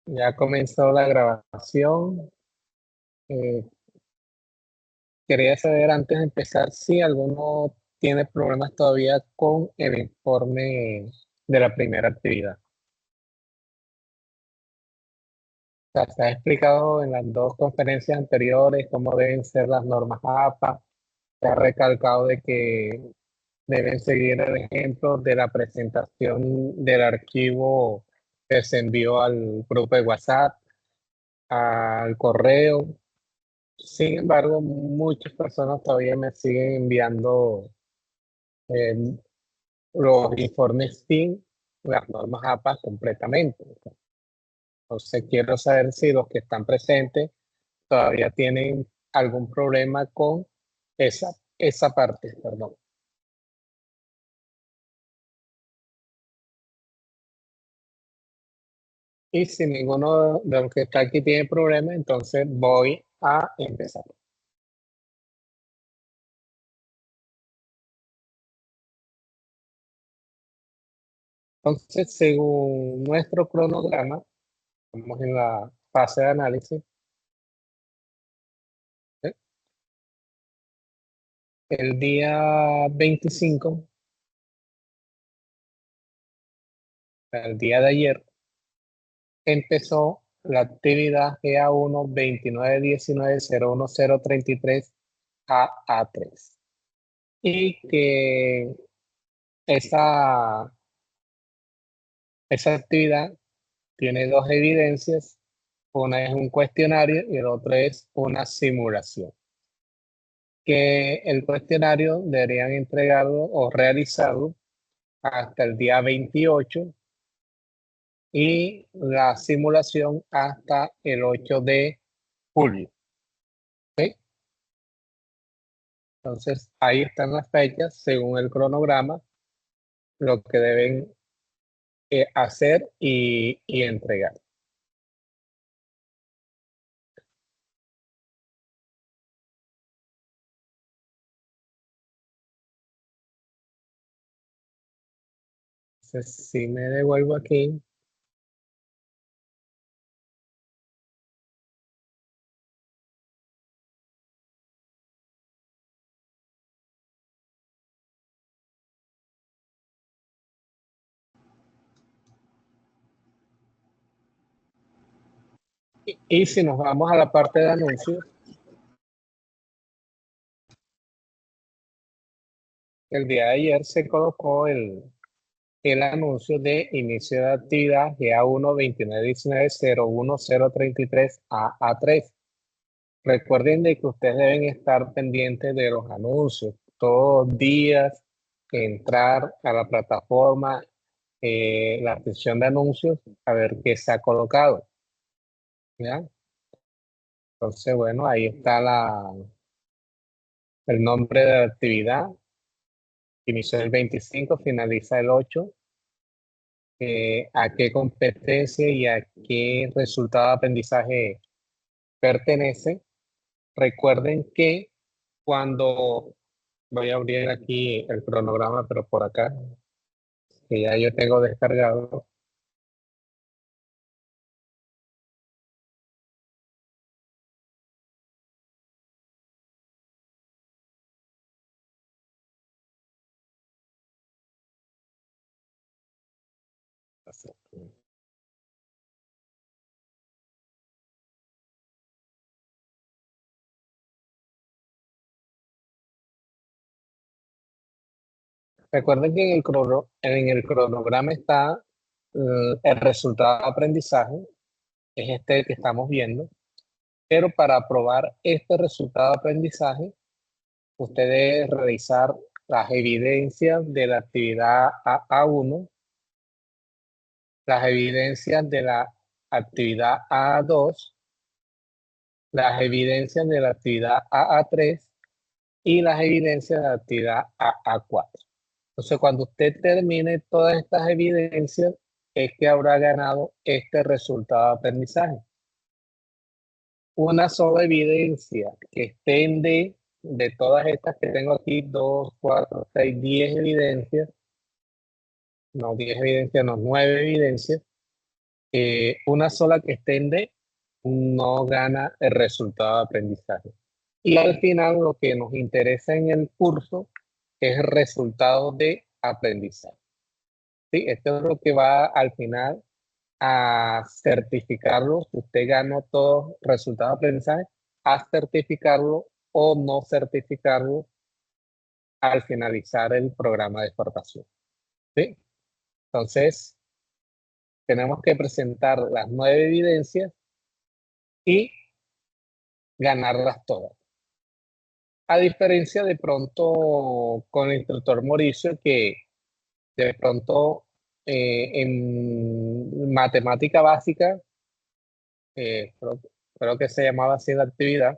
Ya comenzó la grabación. Eh, Quería saber antes de empezar si alguno tiene problemas todavía con el informe de la primera actividad. O sea, se ha explicado en las dos conferencias anteriores cómo deben ser las normas APA. Se ha recalcado de que deben seguir el ejemplo de la presentación del archivo que se envió al grupo de WhatsApp, al correo. Sin embargo, muchas personas todavía me siguen enviando eh, los informes sin las normas APA completamente. Entonces, quiero saber si los que están presentes todavía tienen algún problema con esa parte, perdón. Y si ninguno de los que está aquí tiene problema, entonces voy a empezar. Entonces, según nuestro cronograma, estamos en la fase de análisis. ¿Sí? El día 25, el día de ayer, empezó la actividad GA1 2919-01033 AA3. Y que esa, esa actividad tiene dos evidencias. Una es un cuestionario y el otro es una simulación. Que el cuestionario deberían entregarlo o realizarlo hasta el día 28 y la simulación hasta el 8 de julio. ¿Sí? Entonces, ahí están las fechas según el cronograma, lo que deben hacer y entregar. Entonces, si me devuelvo aquí, y si nos vamos a la parte de anuncios, el día de ayer se colocó el anuncio de inicio de actividad GA1 2919-01033 AA3. Recuerden de que ustedes deben estar pendientes de los anuncios todos los días, entrar a la plataforma, la sección de anuncios, a ver qué se ha colocado. ¿Ya? Entonces, bueno, ahí está el nombre de la actividad. Inició el 25, finaliza el 8. A qué competencia y a qué resultado de aprendizaje pertenece. Recuerden que cuando voy a abrir aquí el cronograma, pero por acá, que ya yo tengo descargado. Recuerden que en el cronograma está el resultado de aprendizaje, es este que estamos viendo, pero para probar este resultado de aprendizaje, usted debe realizar las evidencias de la actividad AA1, las evidencias de la actividad AA2, las evidencias de la actividad AA3 y las evidencias de la actividad AA4. Entonces, cuando usted termine todas estas evidencias, es que habrá ganado este resultado de aprendizaje. Una sola evidencia que esté en D de todas estas que tengo aquí, 2, 4, 6, 10 evidencias, no 10 evidencias, no 9 evidencias, Una sola que esté en D no gana el resultado de aprendizaje. Y al final lo que nos interesa en el curso es el resultado de aprendizaje. ¿Sí? Esto es lo que va al final a certificarlo. Si usted ganó todos los resultados de aprendizaje, a certificarlo o no certificarlo al finalizar el programa de formación. ¿Sí? Entonces, tenemos que presentar las 9 evidencias y ganarlas todas. A diferencia de pronto con el instructor Mauricio, que de pronto en matemática básica, creo que se llamaba así la actividad,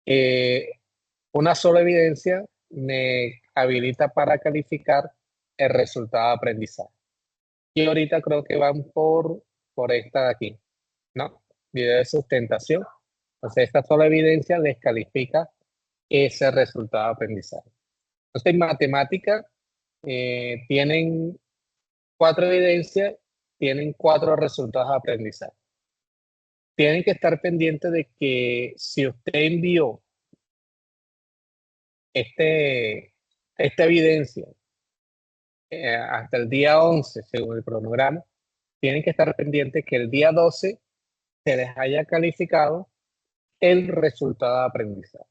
eh, una sola evidencia me habilita para calificar el resultado de aprendizaje. Y ahorita creo que van por esta de aquí, ¿no? Video de sustentación. Entonces, esta sola evidencia descalifica ese resultado de aprendizaje. Entonces, en matemática tienen 4 evidencias, tienen 4 resultados de aprendizaje. Tienen que estar pendientes de que si usted envió esta evidencia hasta el día 11, según el cronograma, tienen que estar pendientes que el día 12 se les haya calificado el resultado de aprendizaje.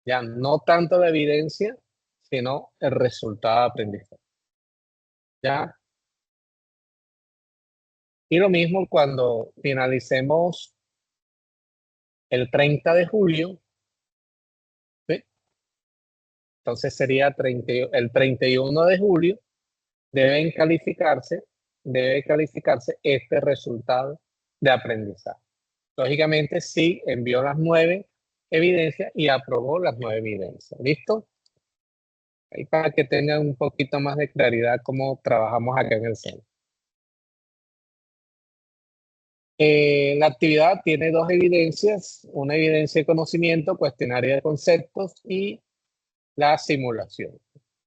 Ya no tanto la evidencia, sino el resultado de aprendizaje. ¿Ya? Y lo mismo cuando finalicemos el 30 de julio, ¿sí? Entonces sería el 31 de julio, debe calificarse este resultado de aprendizaje. Lógicamente, sí envió las 9 evidencias y aprobó las 9 evidencias. ¿Listo? Ahí para que tengan un poquito más de claridad cómo trabajamos acá en el centro. La actividad tiene 2 evidencias, una evidencia de conocimiento, cuestionario de conceptos y la simulación.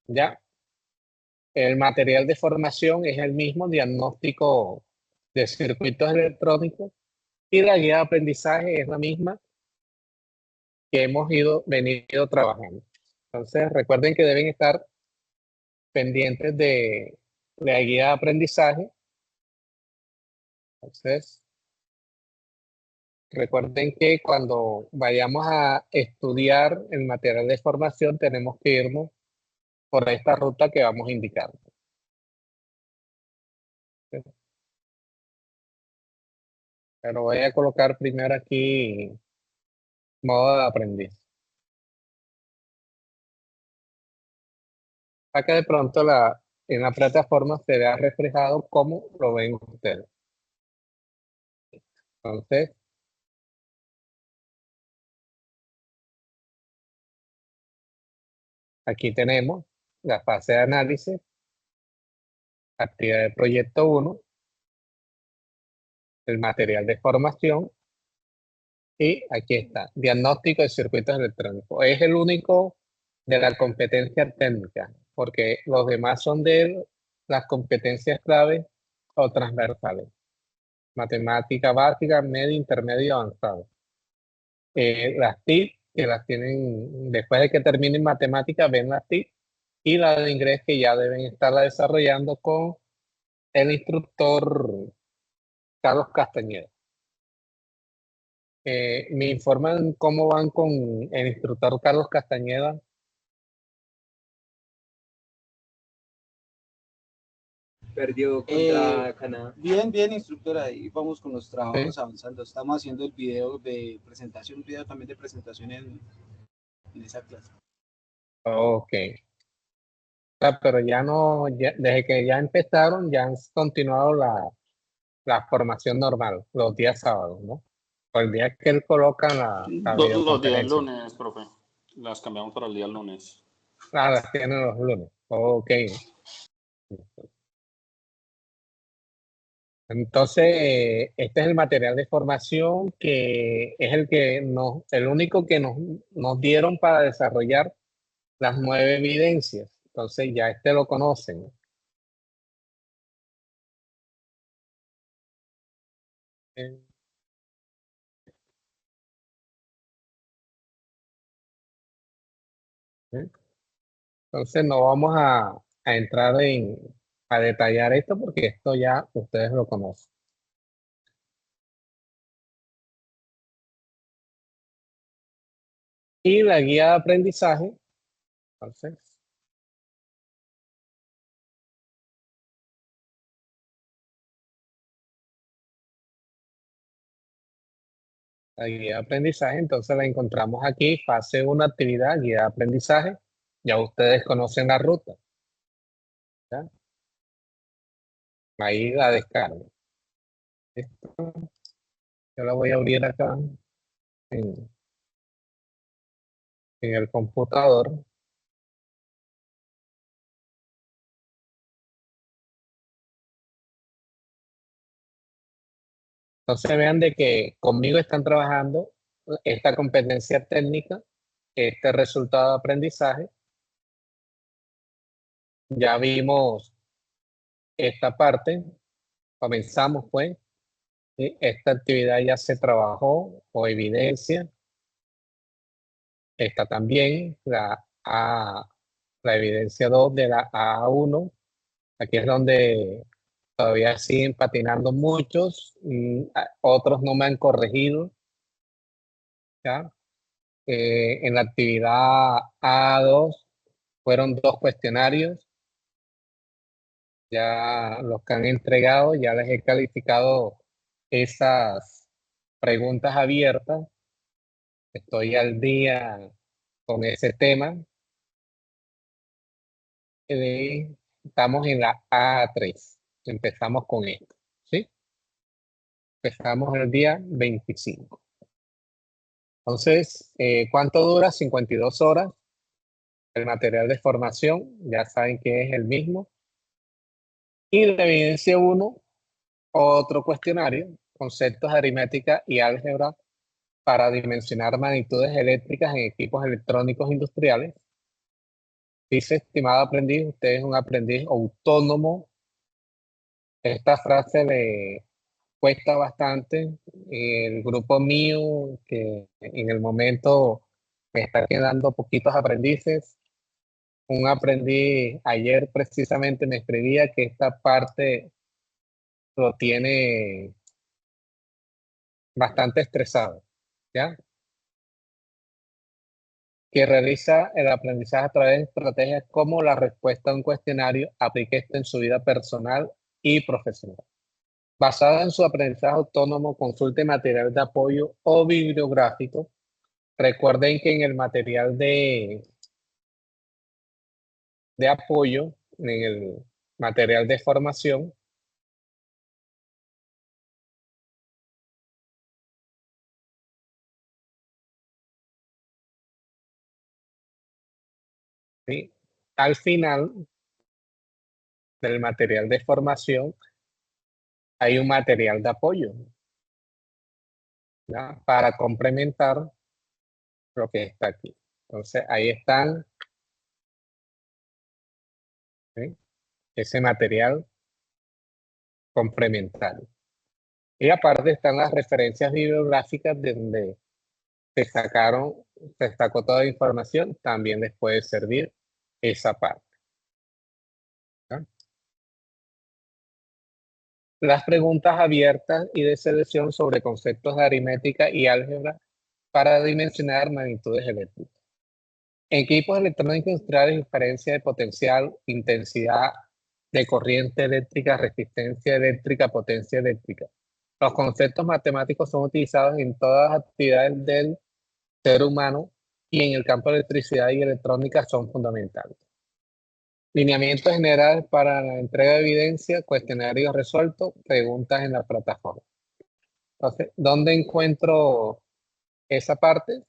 ¿Ya? El material de formación es el mismo, diagnóstico de circuitos electrónicos, y la guía de aprendizaje es la misma que hemos venido trabajando. Entonces, recuerden que deben estar pendientes de la guía de aprendizaje. Entonces, recuerden que cuando vayamos a estudiar el material de formación, tenemos que irnos por esta ruta que vamos a indicar. Pero voy a colocar primero aquí modo de aprendiz. Para que de pronto en la plataforma se vea reflejado cómo lo ven ustedes. Entonces, aquí tenemos la fase de análisis, actividad de proyecto 1, el material de formación, y aquí está, diagnóstico de circuitos electrónicos. Es el único de la competencia técnica, porque los demás son de las competencias claves o transversales. Matemática básica, media, intermedia y avanzada. Las TIC, que las tienen, después de que terminen matemáticas, ven las TIC, y la de inglés que ya deben estarla desarrollando con el instructor Carlos Castañeda. ¿Me informan cómo van con el instructor Carlos Castañeda? Perdió contra Canadá. Bien, bien, instructora, ahí vamos con los trabajos ¿Sí? avanzando. Estamos haciendo el video de presentación, un video también de presentación en esa clase. Ok. Pero ya no, desde que ya empezaron, ya han continuado la formación normal, los días sábados, ¿no? O el día que él coloca la Los días videoconferencia. lunes, profe. Las cambiamos para el día lunes. Ah, las tienen los lunes. Ok. Entonces, este es el material de formación que es el único que nos dieron para desarrollar las 9 evidencias. Entonces, ya lo conocen. Entonces no vamos a entrar a detallar esto porque esto ya ustedes lo conocen. Y la guía de aprendizaje, entonces, la guía de aprendizaje, entonces la encontramos aquí, fase 1, actividad, guía de aprendizaje. Ya ustedes conocen la ruta. ¿Ya? Ahí la descargo. Esto, yo la voy a abrir acá en, en el computador. Entonces vean de que conmigo están trabajando esta competencia técnica, este resultado de aprendizaje. Ya vimos esta parte, comenzamos pues, ¿sí? Esta actividad ya se trabajó o evidencia. Esta también, la evidencia 2 de la A1. Aquí es donde todavía siguen patinando muchos, otros no me han corregido. ¿Ya? En la actividad A2 fueron 2 cuestionarios. Ya los que han entregado, ya les he calificado esas preguntas abiertas. Estoy al día con ese tema. Estamos en la A3. Empezamos con esto, ¿sí? Empezamos el día 25. Entonces, ¿cuánto dura? 52 horas. El material de formación, ya saben que es el mismo. Y la evidencia 1, otro cuestionario, conceptos de aritmética y álgebra para dimensionar magnitudes eléctricas en equipos electrónicos industriales. Dice, estimado aprendiz, usted es un aprendiz autónomo. Esta frase le cuesta bastante. El grupo mío, que en el momento me está quedando poquitos aprendices. Un aprendiz ayer precisamente me escribía que esta parte lo tiene bastante estresado, ¿ya? Que realiza el aprendizaje a través de estrategias como la respuesta a un cuestionario, aplique esto en su vida personal y profesional. Basada en su aprendizaje autónomo, consulte material de apoyo o bibliográfico. Recuerden que en el material de apoyo, en el material de formación, ¿sí? Al final del material de formación hay un material de apoyo, ¿ya? Para complementar lo que está aquí. Entonces, ahí están, ¿sí? Ese material complementario. Y aparte están las referencias bibliográficas de donde se sacó toda la información, también les puede servir esa parte. ¿Ya? Las preguntas abiertas y de selección sobre conceptos de aritmética y álgebra para dimensionar magnitudes eléctricas. En equipos electrónicos industriales, diferencia de potencial, intensidad de corriente eléctrica, resistencia eléctrica, potencia eléctrica. Los conceptos matemáticos son utilizados en todas las actividades del ser humano y en el campo de electricidad y electrónica son fundamentales. Lineamientos generales para la entrega de evidencia, cuestionarios resueltos, preguntas en la plataforma. Entonces, ¿dónde encuentro esa parte?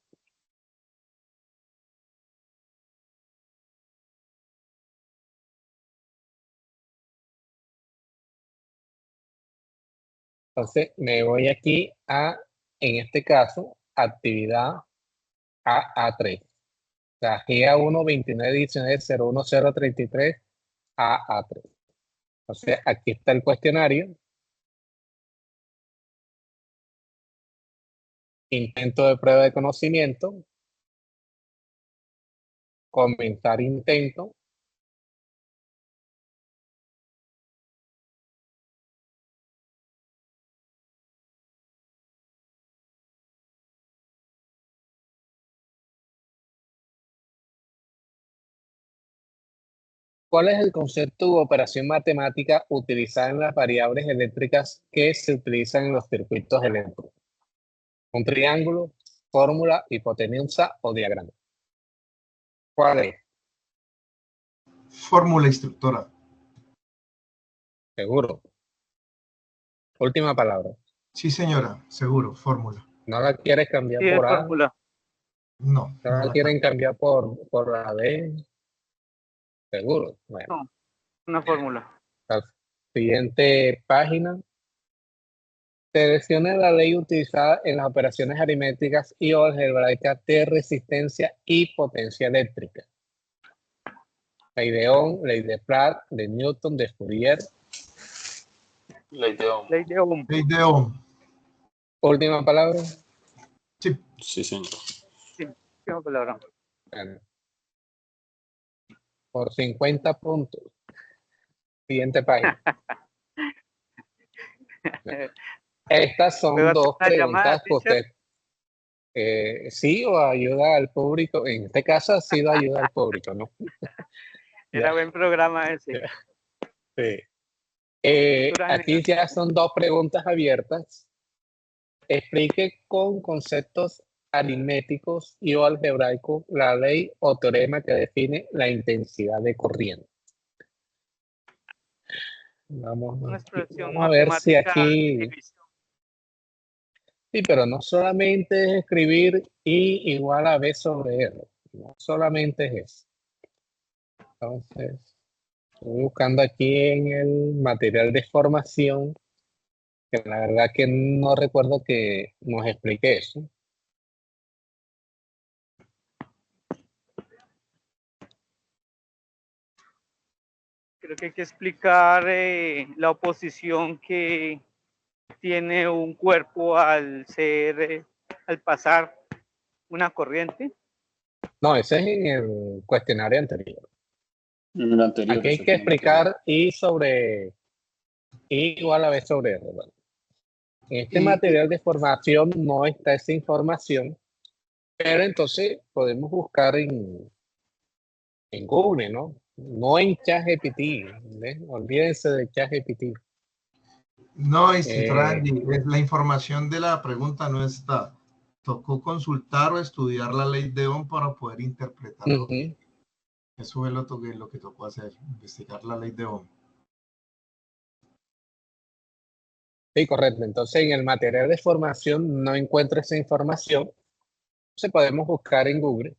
Entonces, me voy aquí en este caso, actividad AA3. O sea, GA1 29 19 01 033 AA3. Entonces, aquí está el cuestionario. intento de prueba de conocimiento, comentar intento, ¿cuál es el concepto u operación matemática utilizada en las variables eléctricas que se utilizan en los circuitos eléctricos? Un triángulo, fórmula, hipotenusa o diagrama. ¿Cuál es? Fórmula instructora. Seguro. Última palabra. Sí, señora, seguro, fórmula. ¿No la quieres cambiar Sí, es por A? fórmula. No, ¿No no la la quieren cambiar por la B? Seguro. Bueno, No, una fórmula. la siguiente página. Seleccione la ley utilizada en las operaciones aritméticas y o algebraicas de resistencia y potencia eléctrica. Ley de Ohm, ley de Platt, de Newton, de Fourier. Ley de Ohm. Ley de Ohm. Ley de Ohm. Última palabra. Sí. Sí, señor. Sí, última palabra. Bueno, por 50 puntos. Siguiente página. Estas ¿Puedo son hacer dos una llamada, preguntas que teacher? usted sí o ayuda al público. En este caso ha sido ayuda al público, ¿no? Era Ya, buen programa ese. sí. Cultura Aquí general. ya son dos preguntas abiertas. Explique con conceptos aritméticos y o algebraicos la ley o teorema que define la intensidad de corriente. Una expresión Vamos a ver si matemática de aquí... división. Sí, pero no solamente es escribir I igual a B sobre R. No solamente es eso. Entonces, estoy buscando aquí en el material de formación, que la verdad que no recuerdo que nos explique eso. Creo que hay que explicar la oposición que tiene un cuerpo al pasar una corriente. No, ese es en el cuestionario anterior. En el anterior, Aquí hay que exactamente. explicar I igual a B sobre R. Bueno, en este material de formación no está esa información, pero entonces podemos buscar en Google, ¿no? No en ChatGPT, ¿ves? Olvídense de ChatGPT. No, Randy, la información de la pregunta no está. Tocó consultar o estudiar la ley de Ohm para poder interpretarlo bien. Eso fue lo que tocó hacer, investigar la ley de Ohm. Sí, correcto. Entonces, en el material de formación no encuentro esa información. Entonces, podemos buscar en Google,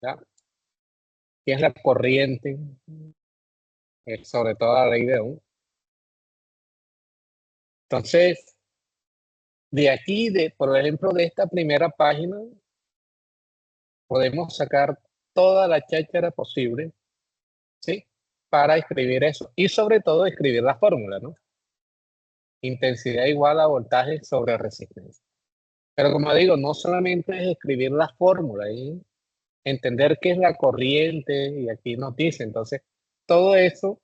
¿ya? ¿Qué es la corriente? Sobre todo la ley de Ohm. Entonces, de aquí, por ejemplo, de esta primera página, podemos sacar toda la cháchara posible, ¿sí? Para escribir eso. Y sobre todo, escribir la fórmula, ¿no? Intensidad igual a voltaje sobre resistencia. Pero como digo, no solamente es escribir la fórmula y entender qué es la corriente, y aquí nos dice, entonces, todo eso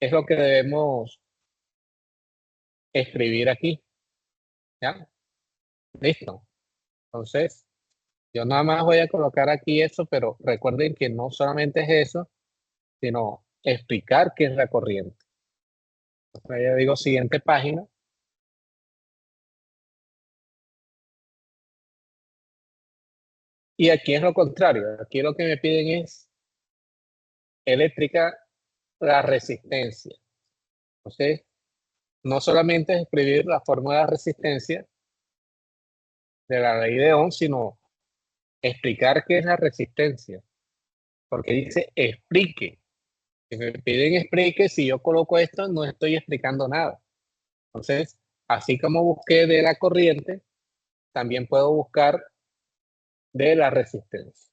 es lo que debemos escribir aquí, ¿ya? Listo. Entonces, yo nada más voy a colocar aquí eso, pero recuerden que no solamente es eso, sino explicar qué es la corriente. Entonces, ya digo, siguiente página. Y aquí es lo contrario. Aquí lo que me piden es eléctrica, la resistencia. Entonces, no solamente es escribir la fórmula de resistencia de la ley de Ohm, sino explicar qué es la resistencia. Porque dice explique. Si me piden explique, si yo coloco esto, no estoy explicando nada. Entonces, así como busqué de la corriente, también puedo buscar de la resistencia.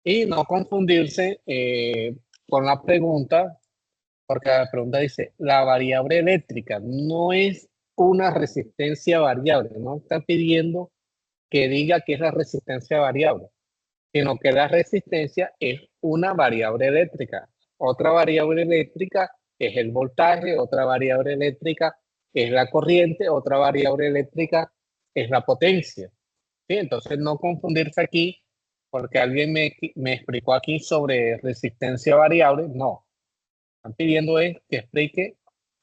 Y no confundirse con la pregunta, porque la pregunta dice, la variable eléctrica no es una resistencia variable, no está pidiendo que diga que es la resistencia variable, sino que la resistencia es una variable eléctrica. Otra variable eléctrica es el voltaje, otra variable eléctrica es la corriente, otra variable eléctrica es la potencia. ¿Sí? Entonces no confundirse aquí, porque alguien me explicó aquí sobre resistencia variable. No, están pidiendo es que explique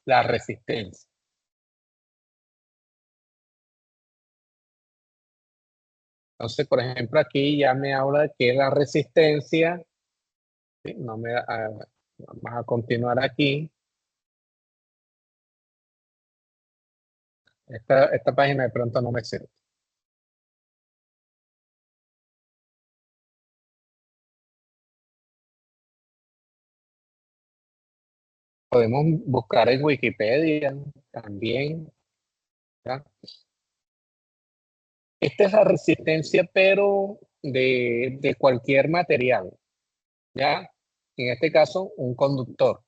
la resistencia. Entonces, por ejemplo, aquí ya me habla de que la resistencia, ¿sí? No me da, vamos a continuar aquí. Esta página de pronto no me sirve. Podemos buscar en Wikipedia también, ¿ya? Esta es la resistencia, pero de cualquier material, ¿ya? En este caso, un conductor.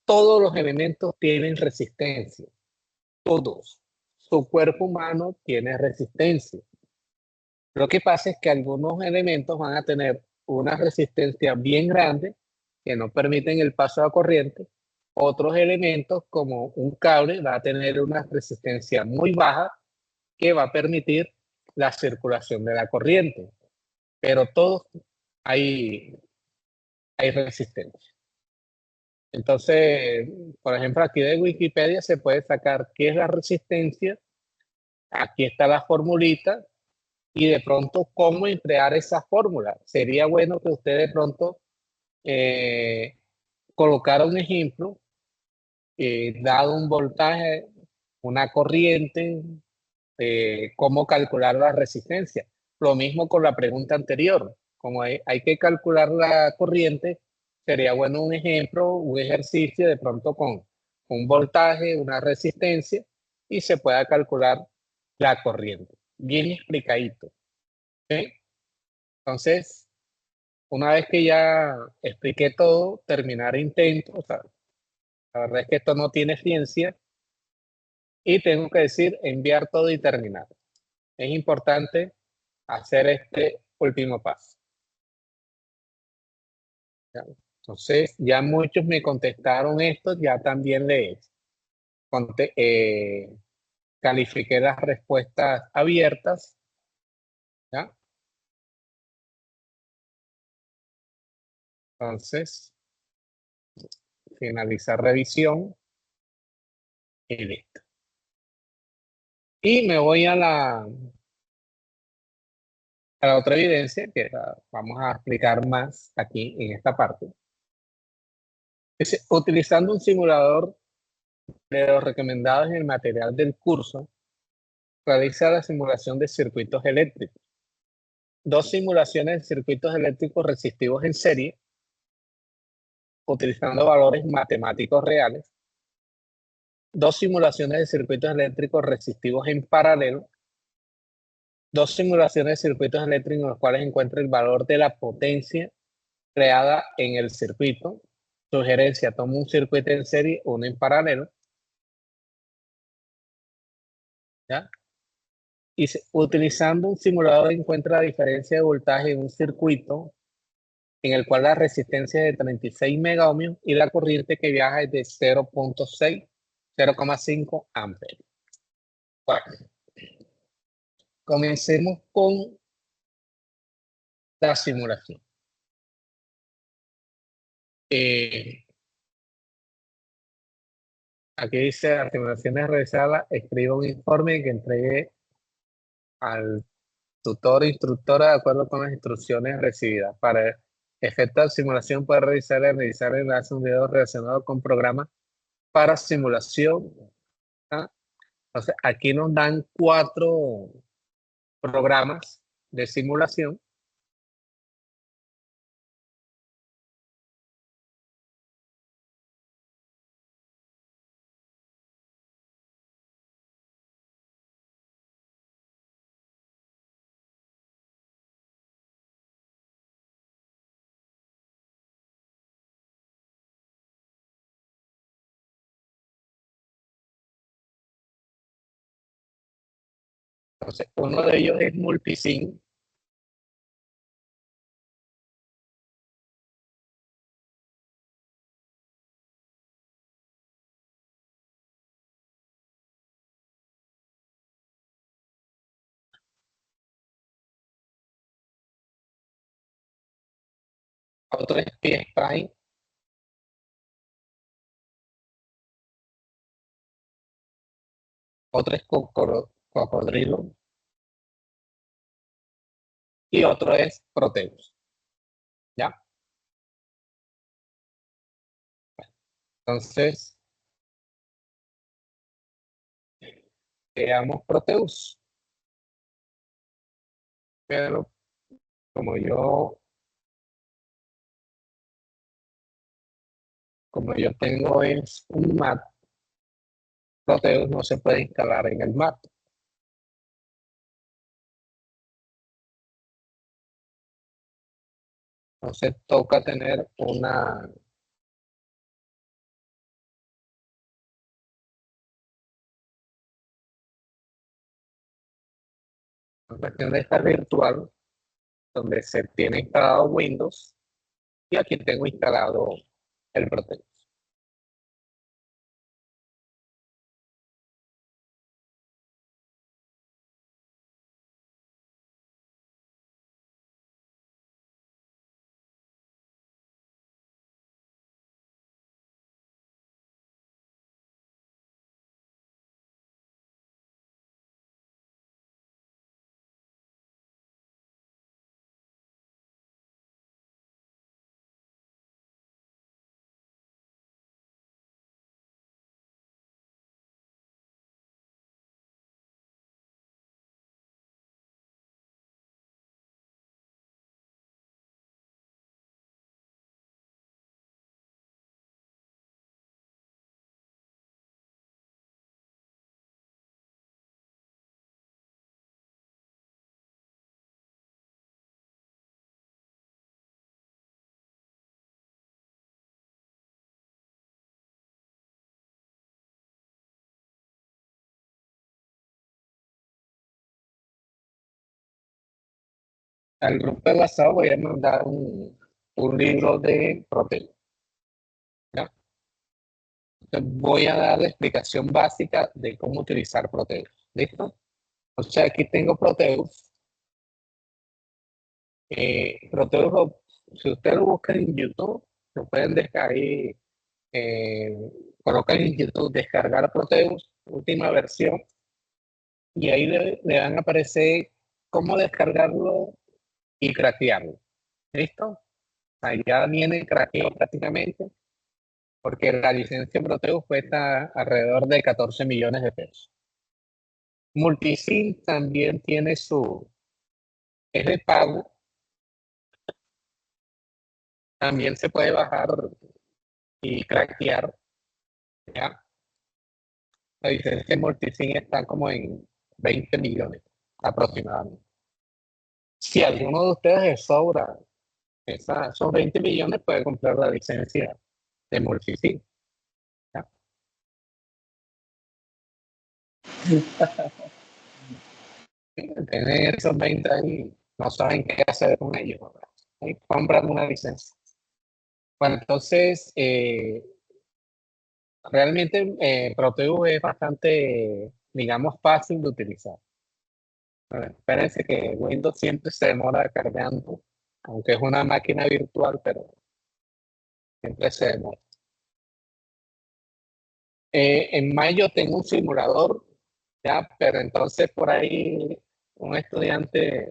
Todos los elementos tienen resistencia, todos. Su cuerpo humano tiene resistencia. Lo que pasa es que algunos elementos van a tener una resistencia bien grande que no permiten el paso de la corriente. Otros elementos, como un cable, va a tener una resistencia muy baja que va a permitir la circulación de la corriente. Pero todos hay resistencia. Entonces, por ejemplo, aquí de Wikipedia se puede sacar qué es la resistencia. Aquí está la formulita y de pronto cómo emplear esa fórmula. Sería bueno que usted de pronto colocara un ejemplo, dado un voltaje, una corriente, cómo calcular la resistencia. Lo mismo con la pregunta anterior. Como hay que calcular la corriente, sería bueno un ejemplo, un ejercicio de pronto con un voltaje, una resistencia y se pueda calcular la corriente. Bien explicadito. ¿Sí? Entonces, una vez que ya expliqué todo, terminar intento. O sea, la verdad es que esto no tiene ciencia y tengo que decir enviar todo y terminar. Es importante hacer este último paso. ¿Ya? Entonces, ya muchos me contestaron esto, ya también les califiqué las respuestas abiertas. ¿Ya? Entonces, finalizar revisión y listo. Y me voy a la otra evidencia que vamos a explicar más aquí en esta parte. Dice, utilizando un simulador de los recomendados en el material del curso, realiza la simulación de circuitos eléctricos. Dos simulaciones de circuitos eléctricos resistivos en serie, utilizando valores matemáticos reales. Dos simulaciones de circuitos eléctricos resistivos en paralelo. Dos simulaciones de circuitos eléctricos en los cuales encuentra el valor de la potencia creada en el circuito. Sugerencia, toma un circuito en serie, uno en paralelo. ¿Ya? Y utilizando un simulador encuentra la diferencia de voltaje en un circuito en el cual la resistencia es de 36 megaohmios y la corriente que viaja es de 0.6, 0,5 amperes. Bueno, comencemos con la simulación. Aquí dice, las simulaciones realizadas, escriba un informe que entregue al tutor o instructora de acuerdo con las instrucciones recibidas. Para efecto de simulación puede realizar el enlace un video relacionado con programas para simulación. ¿Ah? Entonces, aquí nos dan 4 programas de simulación. Entonces, uno de ellos es Multisim. Otro es PSPine. Otro es Cocodrilo. Y otro es Proteus. ¿Ya? Entonces, creamos Proteus. Pero como yo, como yo tengo es un mat, Proteus no se puede instalar en el mat. Entonces toca tener una cuestión de esta virtual donde se tiene instalado Windows y aquí tengo instalado el Proteus. Al grupo de WhatsApp voy a mandar un libro de Proteus. ¿Ya? Entonces voy a dar la explicación básica de cómo utilizar Proteus. ¿Listo? O sea, aquí tengo Proteus. Proteus, si ustedes lo buscan en YouTube, lo pueden descargar. Eh, Colocan en YouTube descargar Proteus, última versión, y ahí le van a aparecer cómo descargarlo y craquearlo. ¿Listo? Allá viene craqueo prácticamente, porque la licencia Proteus cuesta alrededor de 14 millones de pesos. Multisim también tiene es de pago, también se puede bajar y craquear, ¿ya? La licencia Multisim está como en 20 millones aproximadamente. Si alguno de ustedes les sobra esos 20 millones, puede comprar la licencia de Multisim. ¿Ya? Tienen esos 20 ahí, no saben qué hacer con ellos, ¿verdad? Y compran una licencia. Bueno, entonces, realmente Proteus es bastante, digamos, fácil de utilizar. Espérense que Windows siempre se demora cargando, aunque es una máquina virtual, pero siempre se demora. En mayo tengo un simulador, ya, pero entonces por ahí un estudiante,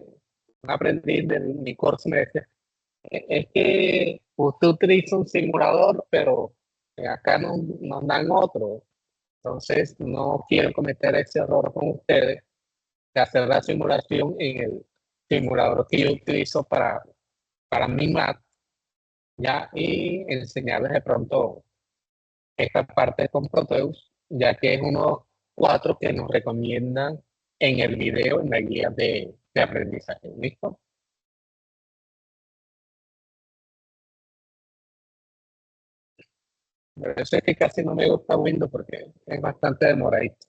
un aprendiz de mi curso me decía, es que usted utiliza un simulador, pero acá nos dan otro. Entonces no quiero cometer ese error con ustedes de hacer la simulación en el simulador que yo utilizo para mi Mac, ya, y enseñarles de pronto esta parte con Proteus, ya que es uno 4 que nos recomiendan en el video, en la guía de aprendizaje. ¿Listo? Por eso es que casi no me gusta Windows porque es bastante demoradito.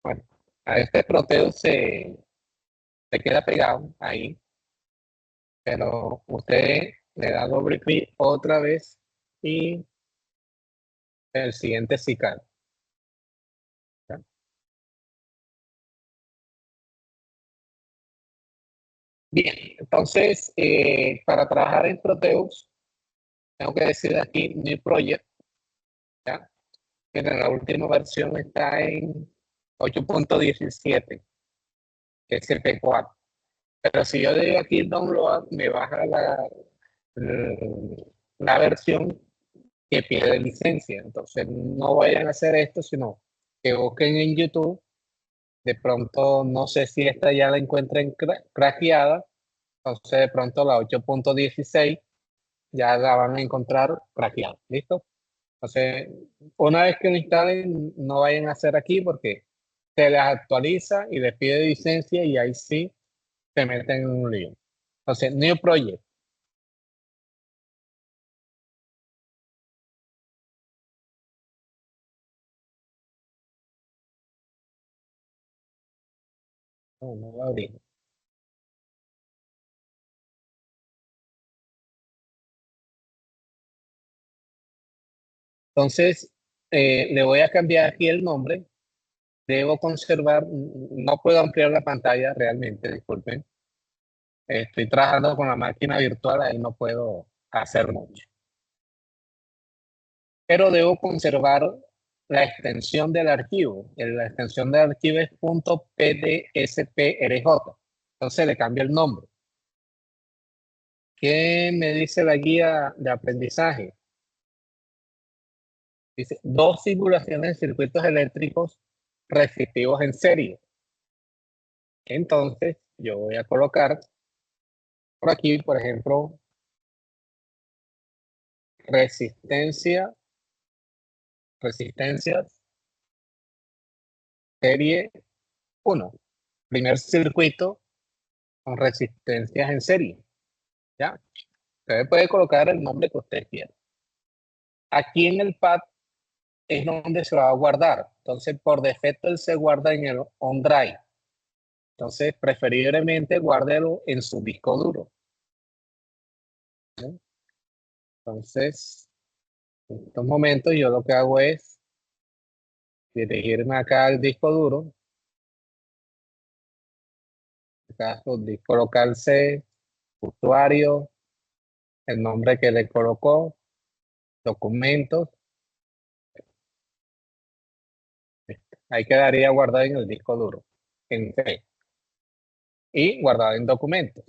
Bueno, a este Proteus se queda pegado ahí, pero usted le da doble clic otra vez y el siguiente sí cae. ¿Ya? Bien, entonces para trabajar en Proteus tengo que decir aquí New Project, ¿ya? Que en la última versión está en 8.17, que es el P4. Pero si yo digo aquí download, me baja la versión que pide licencia. Entonces no vayan a hacer esto, sino que busquen en YouTube. De pronto, no sé si esta ya la encuentren craqueada. Entonces de pronto la 8.16 ya la van a encontrar craqueada. ¿Listo? Entonces, una vez que lo instalen, no vayan a hacer aquí porque se les actualiza y les pide licencia y ahí sí se meten en un lío. Entonces, New Project. No va a abrir. Entonces, le voy a cambiar aquí el nombre. Debo conservar, no puedo ampliar la pantalla realmente, disculpen. Estoy trabajando con la máquina virtual, ahí no puedo hacer mucho. Pero debo conservar la extensión del archivo. La extensión del archivo es .pdsprj. Entonces le cambio el nombre. ¿Qué me dice la guía de aprendizaje? Dice, 2 simulaciones de circuitos eléctricos resistivos en serie. Entonces, yo voy a colocar por aquí, por ejemplo, resistencias, serie 1. Primer circuito con resistencias en serie. ¿Ya? Usted puede colocar el nombre que usted quiera. Aquí en el pad es donde se va a guardar. Entonces, por defecto, él se guarda en el OneDrive. Entonces, preferiblemente guárdelo en su disco duro. ¿Sí? Entonces, en estos momentos yo lo que hago es dirigirme acá al disco duro. En este caso, disco local C, usuario, el nombre que le colocó, documentos. Ahí quedaría guardado en el disco duro, en C, y guardado en documentos.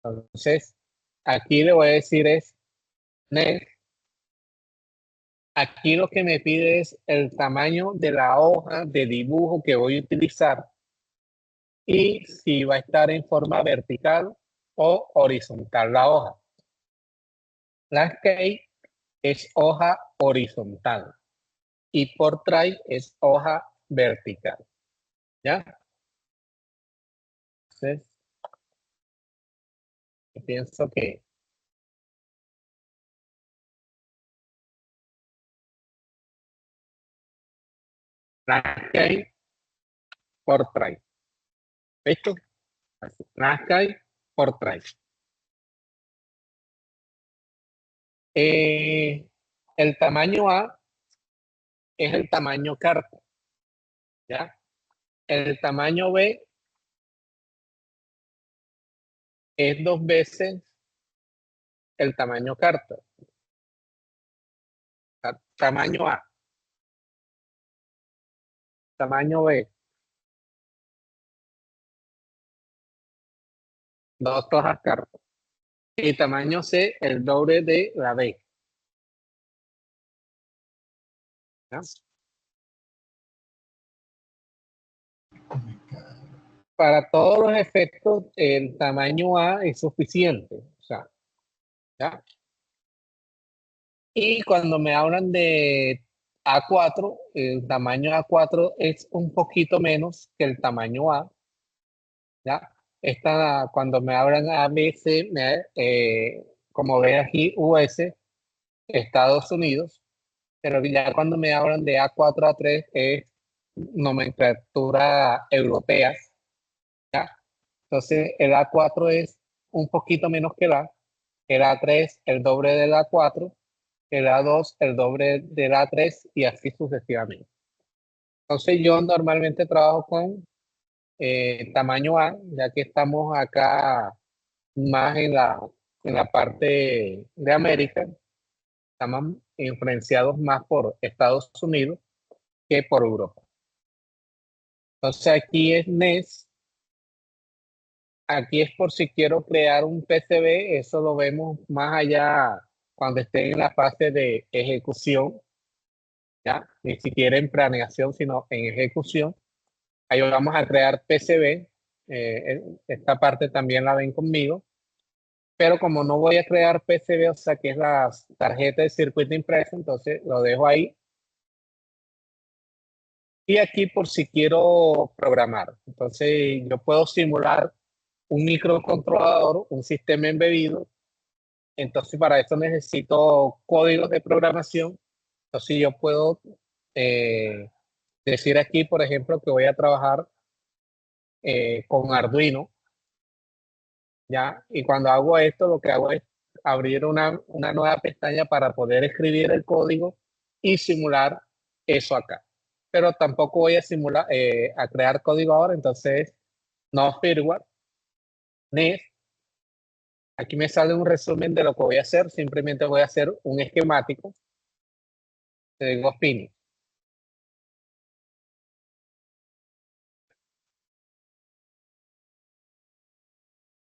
Entonces, aquí le voy a decir es next. Aquí lo que me pide es el tamaño de la hoja de dibujo que voy a utilizar y si va a estar en forma vertical o horizontal la hoja. Landscape es hoja horizontal y portrait es hoja vertical. ¿Ya? Entonces, yo pienso que landscape, portrait. ¿Listo? Así. Landscape, portrait. El tamaño A es el tamaño carta. ¿Ya? El tamaño B es 2 veces el tamaño carta. Tamaño A. Tamaño B. 2 hojas carta. Y tamaño C, el doble de la B. ¿Ya? Para todos los efectos, el tamaño A es suficiente. O sea, ¿ya? Y cuando me hablan de A4, el tamaño A4 es un poquito menos que el tamaño A. ¿Ya? Cuando me hablan ABC, como ve aquí, US, Estados Unidos, pero ya cuando me hablan de A4 a 3 es nomenclatura europeas, ¿ya? Entonces el A4 es un poquito menos que el A3 el doble del A4, el A2 el doble del A3 y así sucesivamente. Entonces yo normalmente trabajo con tamaño A, ya que estamos acá más en la parte de América, estamos influenciados más por Estados Unidos que por Europa. Entonces aquí es NES, aquí es por si quiero crear un PCB, eso lo vemos más allá cuando esté en la fase de ejecución, ¿ya? Ni siquiera en planeación, sino en ejecución. Ahí vamos a crear PCB, esta parte también la ven conmigo, pero como no voy a crear PCB, o sea que es la tarjeta de circuito impreso, entonces lo dejo ahí. Y aquí por si quiero programar, entonces yo puedo simular un microcontrolador, un sistema embebido, entonces para eso necesito códigos de programación, entonces yo puedo decir aquí, por ejemplo, que voy a trabajar con Arduino, ¿ya? Y cuando hago esto, lo que hago es abrir una nueva pestaña para poder escribir el código y simular eso acá. Pero tampoco voy a simular, a crear código ahora, entonces no firmware, NES. Aquí me sale un resumen de lo que voy a hacer, simplemente voy a hacer un esquemático. Le digo finish.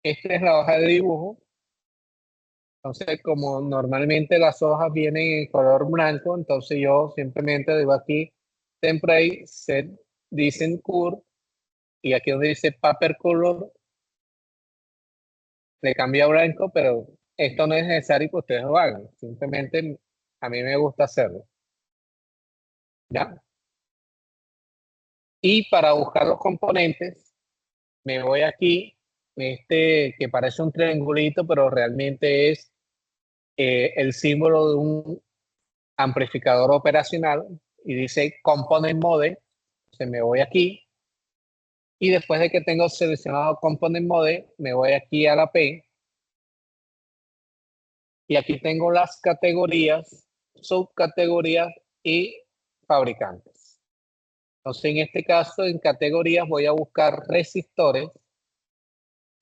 Esta es la hoja de dibujo. Entonces, como normalmente las hojas vienen en color blanco, entonces yo simplemente digo aquí, template, set, dicen curve, y aquí donde dice paper color, le cambia a blanco, pero esto no es necesario que ustedes lo hagan. Simplemente a mí me gusta hacerlo. ¿Ya? Y para buscar los componentes, me voy aquí, este que parece un triangulito, pero realmente es el símbolo de un amplificador operacional y dice Component Mode. Se me voy aquí y después de que tengo seleccionado Component Mode, me voy aquí a la P y aquí tengo las categorías, subcategorías y fabricantes. Entonces, en este caso, en categorías voy a buscar resistores.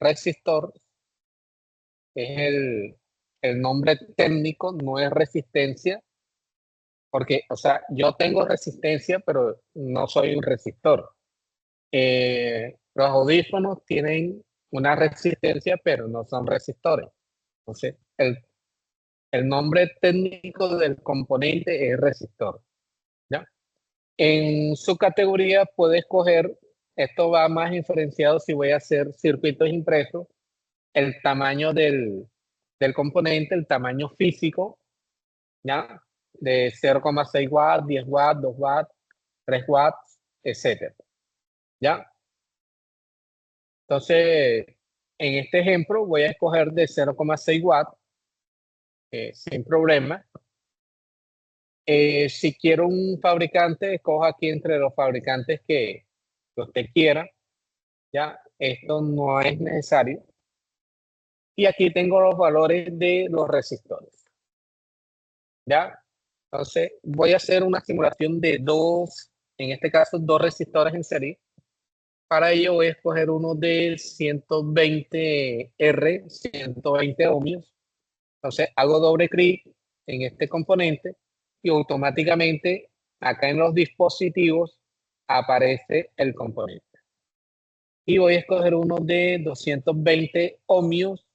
Resistor es el nombre técnico, no es resistencia, porque, o sea, yo tengo resistencia, pero no soy un resistor. Los audífonos tienen una resistencia, pero no son resistores. Entonces, el nombre técnico del componente es resistor, ¿ya? En su categoría puede escoger, esto va más diferenciado si voy a hacer circuitos impresos, el tamaño del componente, el tamaño físico, ¿ya? De 0,6 watts, 10 watts, 2 watts, 3 watts, etcétera, ¿ya? Entonces, en este ejemplo voy a escoger de 0,6 watts, sin problema. Si quiero un fabricante, escojo aquí entre los fabricantes que usted quiera, ¿ya? Esto no es necesario. Y aquí tengo los valores de los resistores, ¿ya? Entonces, voy a hacer una simulación de dos, en este caso, dos resistores en serie. Para ello voy a escoger uno de 120R, 120 ohmios. Entonces, hago doble clic en este componente y automáticamente acá en los dispositivos aparece el componente. Y voy a escoger uno de 220 ohmios,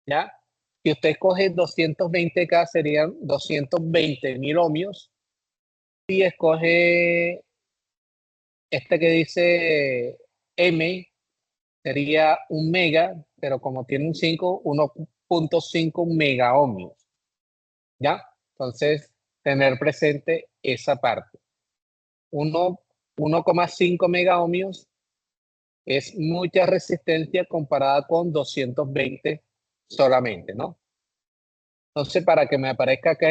¿ya? Si usted escoge 220K serían 220.000 ohmios. Si escoge este que dice M, sería un mega, pero como tiene un 5, 1.5 mega ohmios, ¿ya? Entonces, tener presente esa parte. 1,5 mega ohmios es mucha resistencia comparada con 220 solamente, ¿no? Entonces, para que me aparezca acá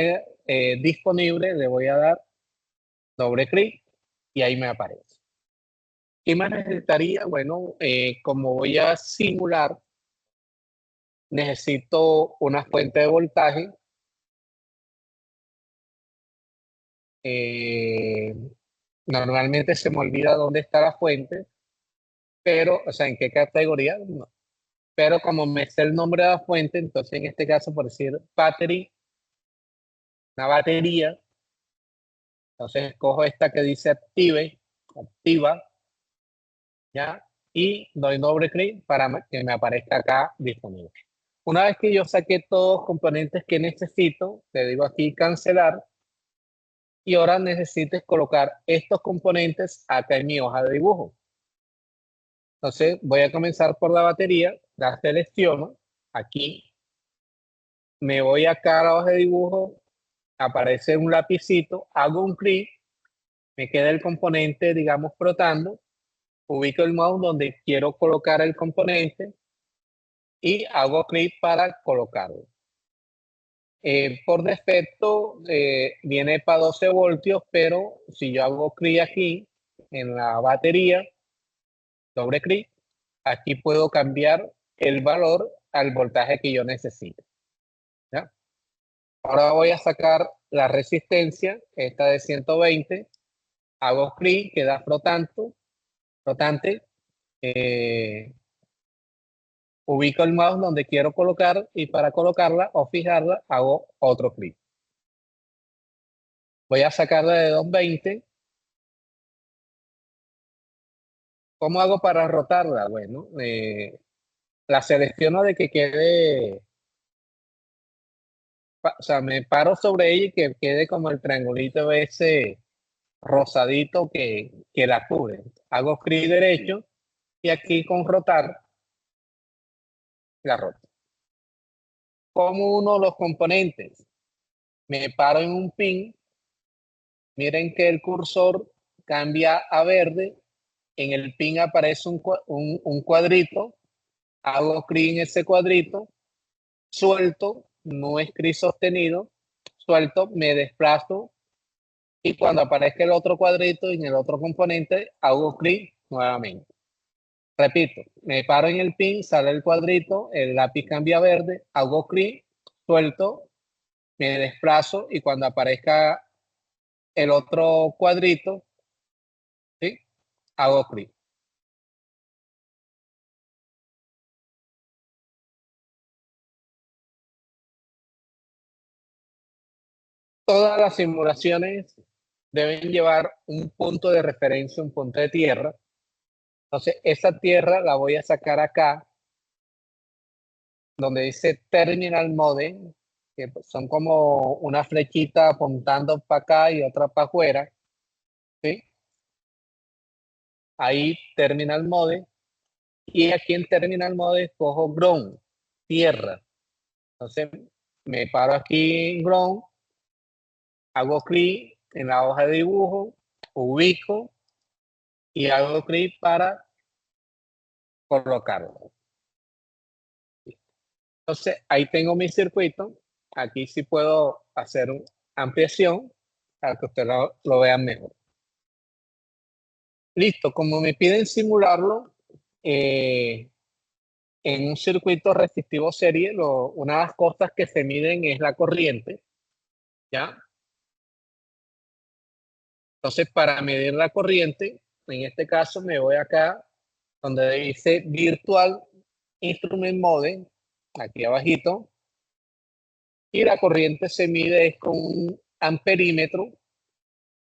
disponible, le voy a dar doble clic y ahí me aparece. ¿Qué más necesitaría? Bueno, como voy a simular, necesito una fuente de voltaje. Normalmente se me olvida dónde está la fuente, pero, o sea, en qué categoría, no. Pero como me sé el nombre de la fuente, entonces en este caso, por decir battery, una batería, entonces escojo esta que dice activa, ¿ya? Y doy doble clic para que me aparezca acá disponible. Una vez que yo saqué todos los componentes que necesito, le digo aquí cancelar, y ahora necesites colocar estos componentes acá en mi hoja de dibujo. Entonces voy a comenzar por la batería, la selecciono aquí, me voy acá a la hoja de dibujo, aparece un lapicito, hago un clic, me queda el componente, digamos, flotando, ubico el mouse donde quiero colocar el componente y hago clic para colocarlo. Por defecto viene para 12 voltios, pero si yo hago clic aquí en la batería, doble clic, aquí puedo cambiar el valor al voltaje que yo necesito. ¿Ya? Ahora voy a sacar la resistencia, esta de 120, hago clic, queda flotante, ubico el mouse donde quiero colocar y para colocarla o fijarla hago otro clic. Voy a sacarla de 220. ¿Cómo hago para rotarla? Bueno, la selecciono de que quede, o sea, me paro sobre ella y que quede como el triangulito ese rosadito que la cubre. Hago clic derecho y aquí con rotar la roto. Como uno de los componentes, me paro en un pin, miren que el cursor cambia a verde, en el pin aparece un cuadrito, hago clic en ese cuadrito, suelto, no es clic sostenido, suelto, me desplazo y cuando aparezca el otro cuadrito en el otro componente, hago clic nuevamente. Repito, me paro en el pin, sale el cuadrito, el lápiz cambia a verde, hago clic, suelto, me desplazo y cuando aparezca el otro cuadrito, ¿sí? Hago clic. Todas las simulaciones deben llevar un punto de referencia, un punto de tierra. Entonces, esa tierra la voy a sacar acá, donde dice Terminal Mode, que son como una flechita apuntando para acá y otra para afuera, ¿sí? Ahí Terminal Mode. Y aquí en Terminal Mode escojo Ground, tierra. Entonces, me paro aquí en Ground, hago clic en la hoja de dibujo, ubico y hago clic para colocarlo. Entonces, ahí tengo mi circuito. Aquí sí puedo hacer una ampliación para que ustedes lo vean mejor. Listo, como me piden simularlo en un circuito resistivo serie, una de las cosas que se miden es la corriente, ¿ya? Entonces, para medir la corriente, en este caso me voy acá donde dice Virtual Instrument Mode, aquí abajito, y la corriente se mide con un amperímetro.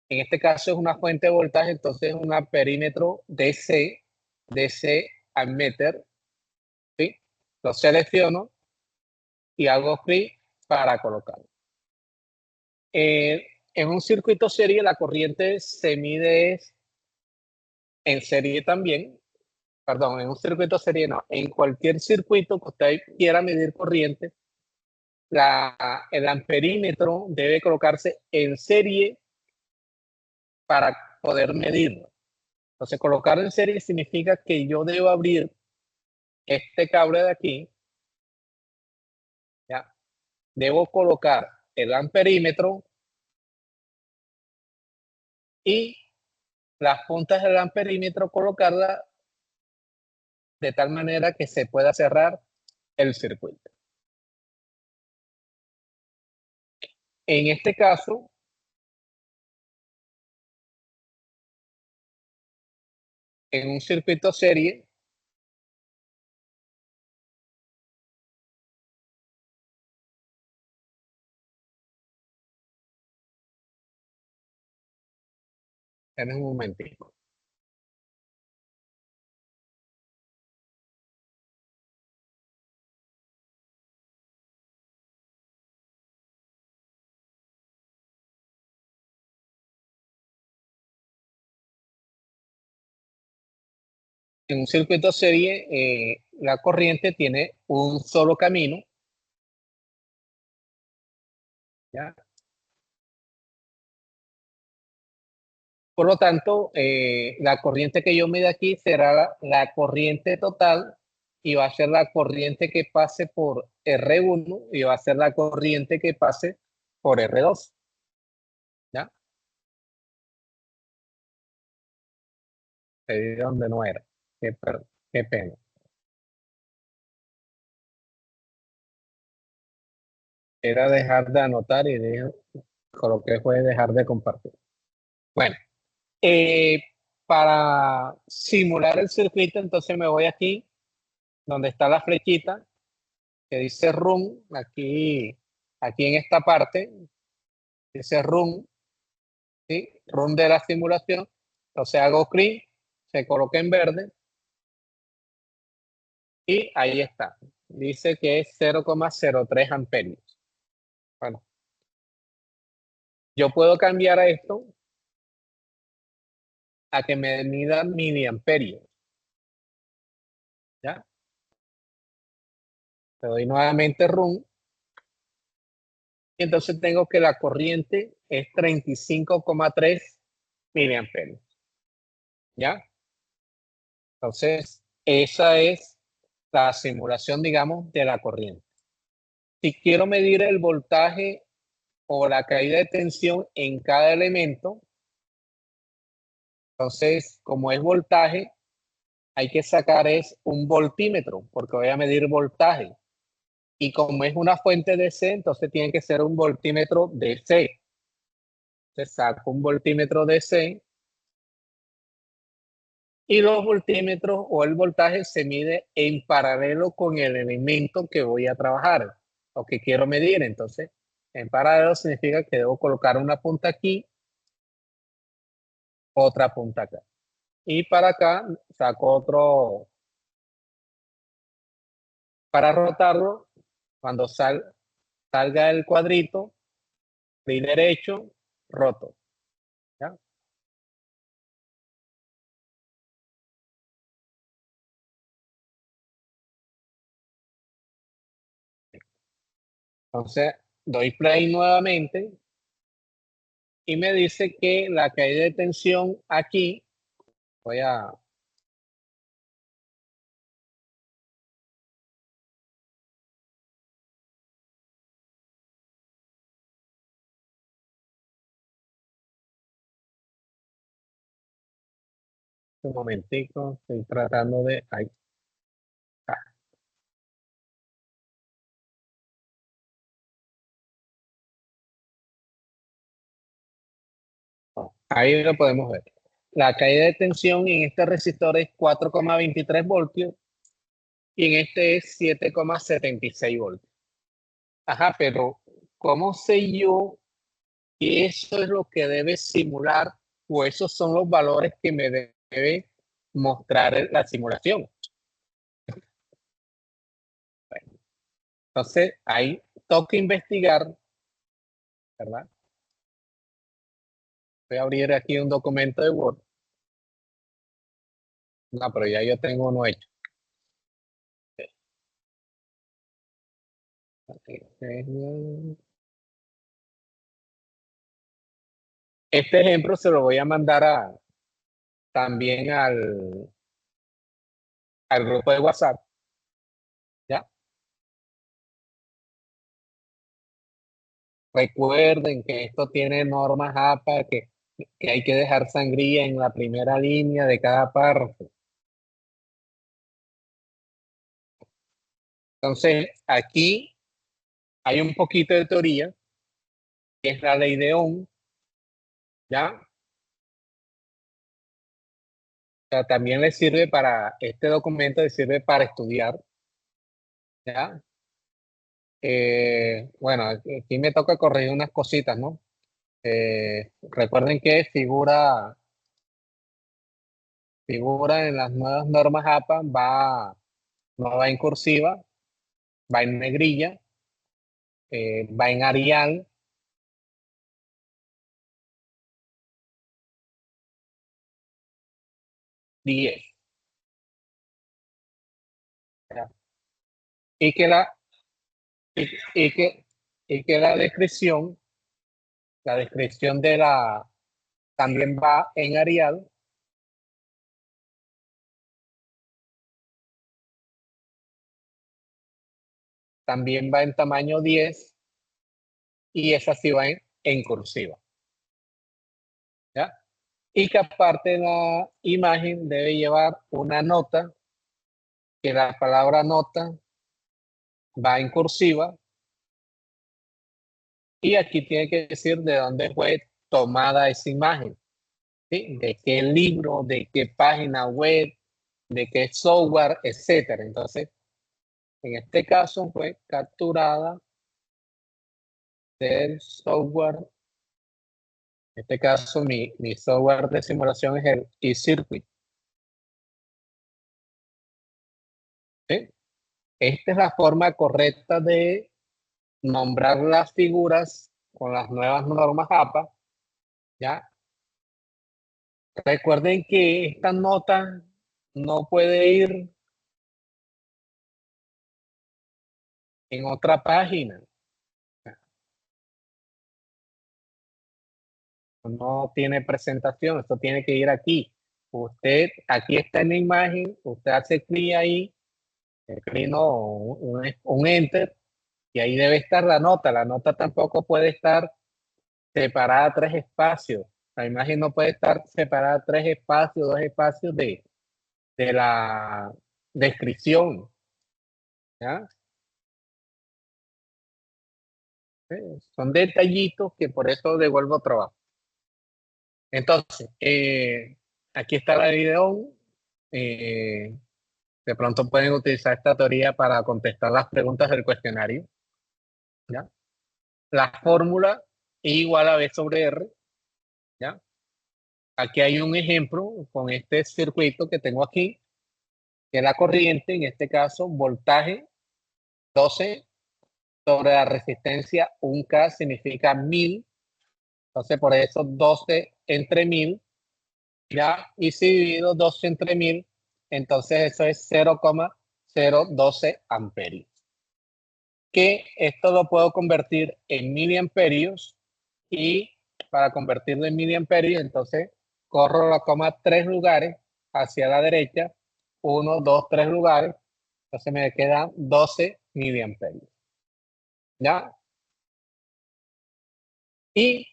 En este caso es una fuente de voltaje, entonces es un amperímetro DC ammeter, ¿sí? Lo selecciono y hago clic para colocarlo. En un circuito serie la corriente se mide en serie también, perdón, en un circuito serie no, en cualquier circuito que usted quiera medir corriente, el amperímetro debe colocarse en serie para poder medirlo. Entonces, colocar en serie significa que yo debo abrir este cable de aquí, ¿ya? Debo colocar el amperímetro y las puntas del amperímetro colocarlas de tal manera que se pueda cerrar el circuito. En este caso, en un circuito serie, en un momentico. En un circuito serie, la corriente tiene un solo camino, ¿ya? Por lo tanto, la corriente que yo mida aquí será la corriente total y va a ser la corriente que pase por R1 y va a ser la corriente que pase por R2. ¿Ya? Ahí donde no era. Qué pena. Era dejar de anotar y coloqué fue dejar de compartir. Bueno, para simular el circuito, entonces me voy aquí, donde está la flechita, que dice Run, aquí en esta parte, dice Run, ¿sí? Run de la simulación. Entonces hago clic, se coloca en verde, y ahí está. Dice que es 0,03 amperios. Bueno, yo puedo cambiar a esto a que me mida miliamperios. ¿Ya? Le doy nuevamente Run. Y entonces tengo que la corriente es 35,3 miliamperios. ¿Ya? Entonces, esa es la simulación, digamos, de la corriente. Si quiero medir el voltaje o la caída de tensión en cada elemento, entonces, como es voltaje, hay que sacar es un voltímetro, porque voy a medir voltaje. Y como es una fuente DC, entonces tiene que ser un voltímetro DC. Entonces saco un voltímetro DC y los voltímetros o el voltaje se mide en paralelo con el elemento que voy a trabajar o que quiero medir. Entonces, en paralelo significa que debo colocar una punta aquí, otra punta acá. Y para acá saco otro, para rotarlo, cuando salga el cuadrito, clic derecho, roto. ¿Ya? Entonces, doy play nuevamente y me dice que la caída de tensión aquí, voy a... Un momentico, estoy tratando de... Ahí está. Ahí lo podemos ver. La caída de tensión en este resistor es 4,23 voltios y en este es 7,76 voltios. Ajá, pero ¿cómo sé yo que eso es lo que debe simular o esos son los valores que me debe mostrar la simulación? Bueno, entonces, ahí toca investigar, ¿verdad? Voy a abrir aquí un documento de Word. No, pero ya yo tengo uno hecho. Este ejemplo se lo voy a mandar también al grupo de WhatsApp. ¿Ya? Recuerden que esto tiene normas APA, que que hay que dejar sangría en la primera línea de cada párrafo. Entonces, aquí hay un poquito de teoría, que es la ley de Ohm, ¿ya? O sea, también le sirve para, este documento le sirve para estudiar, ¿ya? Bueno, aquí me toca corregir unas cositas, ¿no? Recuerden que figura en las nuevas normas APA, no va en cursiva, va en negrilla, va en Arial. $10. ¿Ya? Y que la, y, y que, y que la descripción de la, también va en Arial. También va en tamaño 10 y esa sí va en cursiva. ¿Ya? Y que aparte la imagen debe llevar una nota, que la palabra nota va en cursiva, y aquí tiene que decir de dónde fue tomada esa imagen, ¿sí? De qué libro, de qué página web, de qué software, etcétera. Entonces, en este caso fue capturada del software. En este caso, mi software de simulación es el eCircuit. ¿Sí? Esta es la forma correcta de nombrar las figuras con las nuevas normas APA, ¿ya? Recuerden que esta nota no puede ir en otra página. No tiene presentación, esto tiene que ir aquí. Usted, aquí está en la imagen, usted hace clic ahí, clic no, un enter, y ahí debe estar la nota. La nota tampoco puede estar separada a 3 espacios. La imagen no puede estar separada a 3 espacios, 2 espacios de la descripción. ¿Ya? Son detallitos que por eso devuelvo trabajo. Entonces, aquí está la video. De pronto pueden utilizar esta teoría para contestar las preguntas del cuestionario. ¿Ya? La fórmula I igual a B sobre R. ¿Ya? Aquí hay un ejemplo con este circuito que tengo aquí, que es la corriente, en este caso, voltaje 12 sobre la resistencia 1K significa 1000. Entonces, por eso 12 entre 1000, ¿ya? Y si divido 12 entre 1000, entonces eso es 0,012 amperios. Que esto lo puedo convertir en miliamperios, y para convertirlo en miliamperios, entonces corro la coma 3 lugares hacia la derecha, 1, 2, 3 lugares, entonces me quedan 12 miliamperios. ¿Ya? Y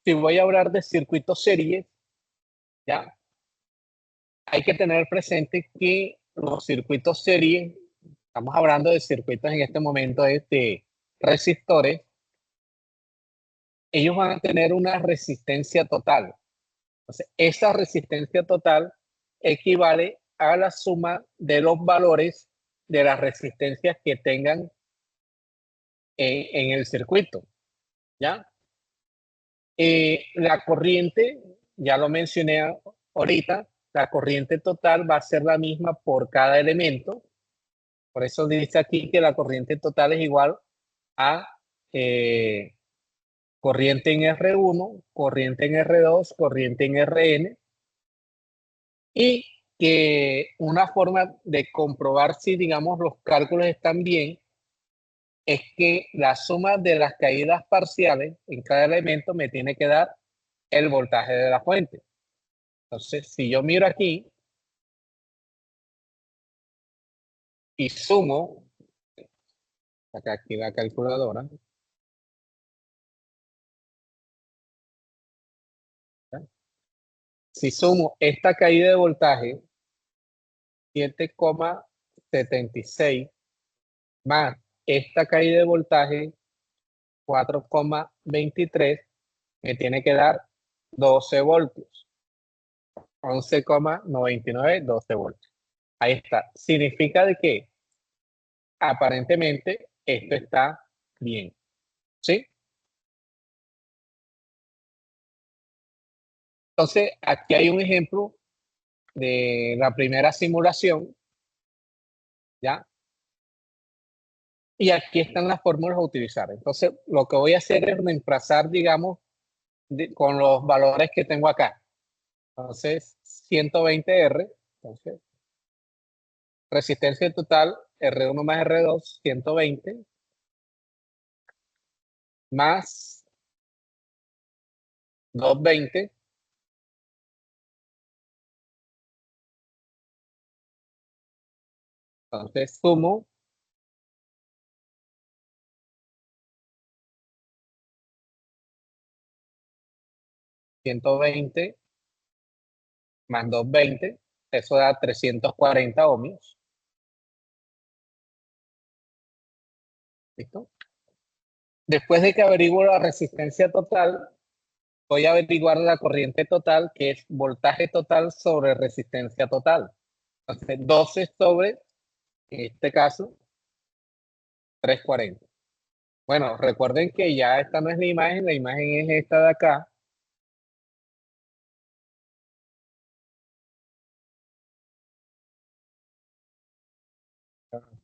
si voy a hablar de circuitos series, ¿ya? Hay que tener presente que los circuitos series, estamos hablando de circuitos en este momento de resistores, ellos van a tener una resistencia total. Entonces, esa resistencia total equivale a la suma de los valores de las resistencias que tengan en el circuito. ¿Ya? La corriente, ya lo mencioné ahorita, la corriente total va a ser la misma por cada elemento. Por eso dice aquí que la corriente total es igual a corriente en R1, corriente en R2, corriente en Rn. Y que una forma de comprobar si, digamos, los cálculos están bien es que la suma de las caídas parciales en cada elemento me tiene que dar el voltaje de la fuente. Entonces, si yo miro aquí y sumo, acá aquí la calculadora, Si sumo esta caída de voltaje, 7,76, más esta caída de voltaje, 4,23, me tiene que dar 12 voltios. 11,99, 12 voltios. Ahí está. Significa de que aparentemente esto está bien. ¿Sí? Entonces, aquí hay un ejemplo de la primera simulación, ¿ya? Y aquí están las fórmulas a utilizar. Entonces, lo que voy a hacer es reemplazar, digamos, con los valores que tengo acá. Entonces, 120R, entonces, resistencia total, R1 más R2, 120, más 220, entonces sumo 120 más 220, eso da 340 ohmios. ¿Listo? Después de que averiguo la resistencia total, voy a averiguar la corriente total, que es voltaje total sobre resistencia total. Entonces, 12 sobre, en este caso, 340. Bueno, recuerden que ya esta no es la imagen es esta de acá.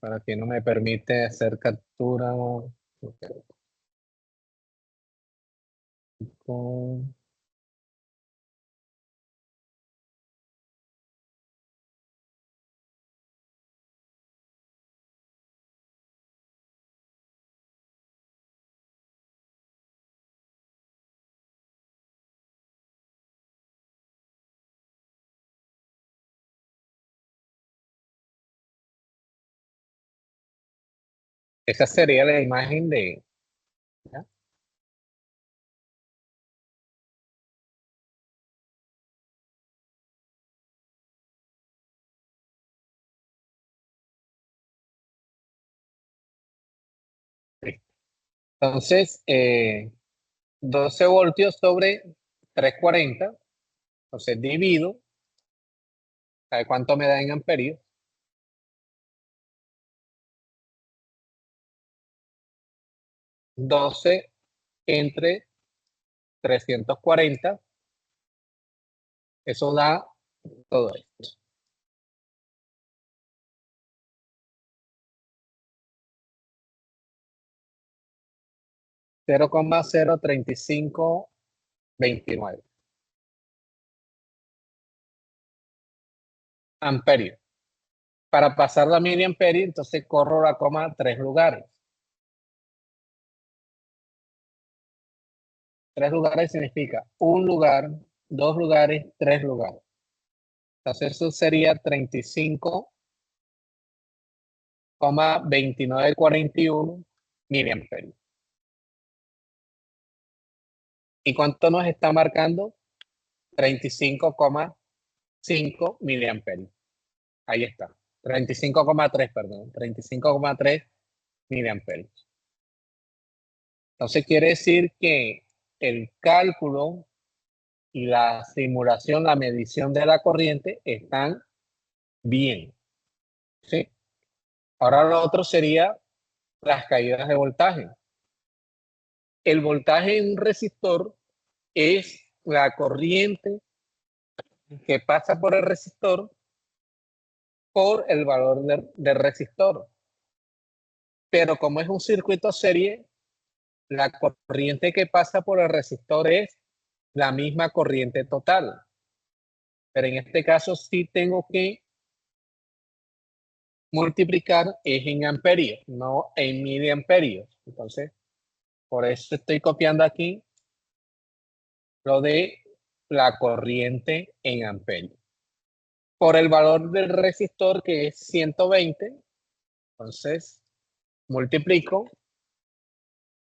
Para que no me permite hacer captura. Con... Esa sería la imagen de... ¿ya? Entonces, 12 voltios sobre 340. Entonces divido. ¿Sabe cuánto me da en amperios? 12 entre 340. Eso da todo esto. $0,03529 amperios. Para pasar la miliamperio, entonces corro la coma 3 lugares. 3 lugares significa 1 lugar, 2 lugares, 3 lugares. Entonces eso sería 35,2941 miliamperios. ¿Y cuánto nos está marcando? 35,5 miliamperios. Ahí está. 35,3, perdón. 35,3 miliamperios. Entonces quiere decir que el cálculo y la simulación, la medición de la corriente están bien. ¿Sí? Ahora lo otro sería las caídas de voltaje. El voltaje en un resistor es la corriente que pasa por el resistor por el valor del resistor. Pero como es un circuito serie, la corriente que pasa por el resistor es la misma corriente total. Pero en este caso sí tengo que multiplicar es en amperios, no en miliamperios. Entonces, por eso estoy copiando aquí lo de la corriente en amperios. Por el valor del resistor que es 120, entonces multiplico.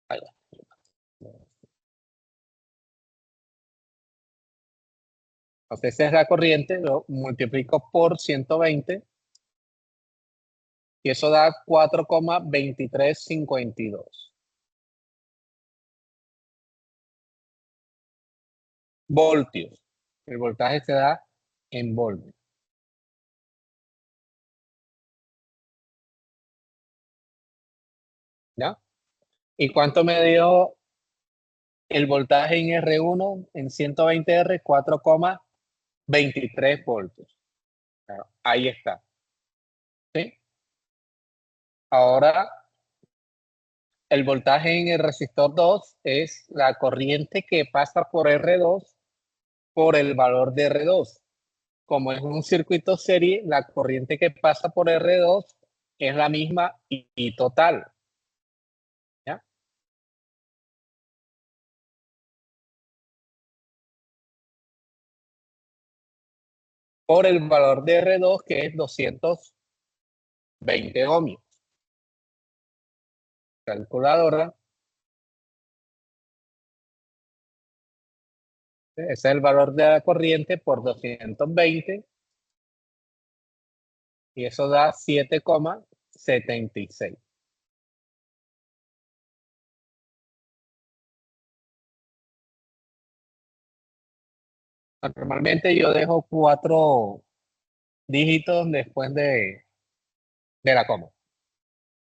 Ahí va. Entonces, esa es la corriente, lo multiplico por 120 y eso da 4,2352 voltios. El voltaje se da en voltios. ¿Ya? ¿Y cuánto me dio el voltaje en R1 en 120R? 4,23 voltios. Claro, ahí está. ¿Sí? Ahora, el voltaje en el resistor 2 es la corriente que pasa por R2 por el valor de R2. Como es un circuito serie, la corriente que pasa por R2 es la misma y total. ¿Ya? Por el valor de R2 que es 220 ohmios. Calculadora. Ese es el valor de la corriente por 220 y eso da 7,76. Normalmente yo dejo 4 dígitos después de la coma.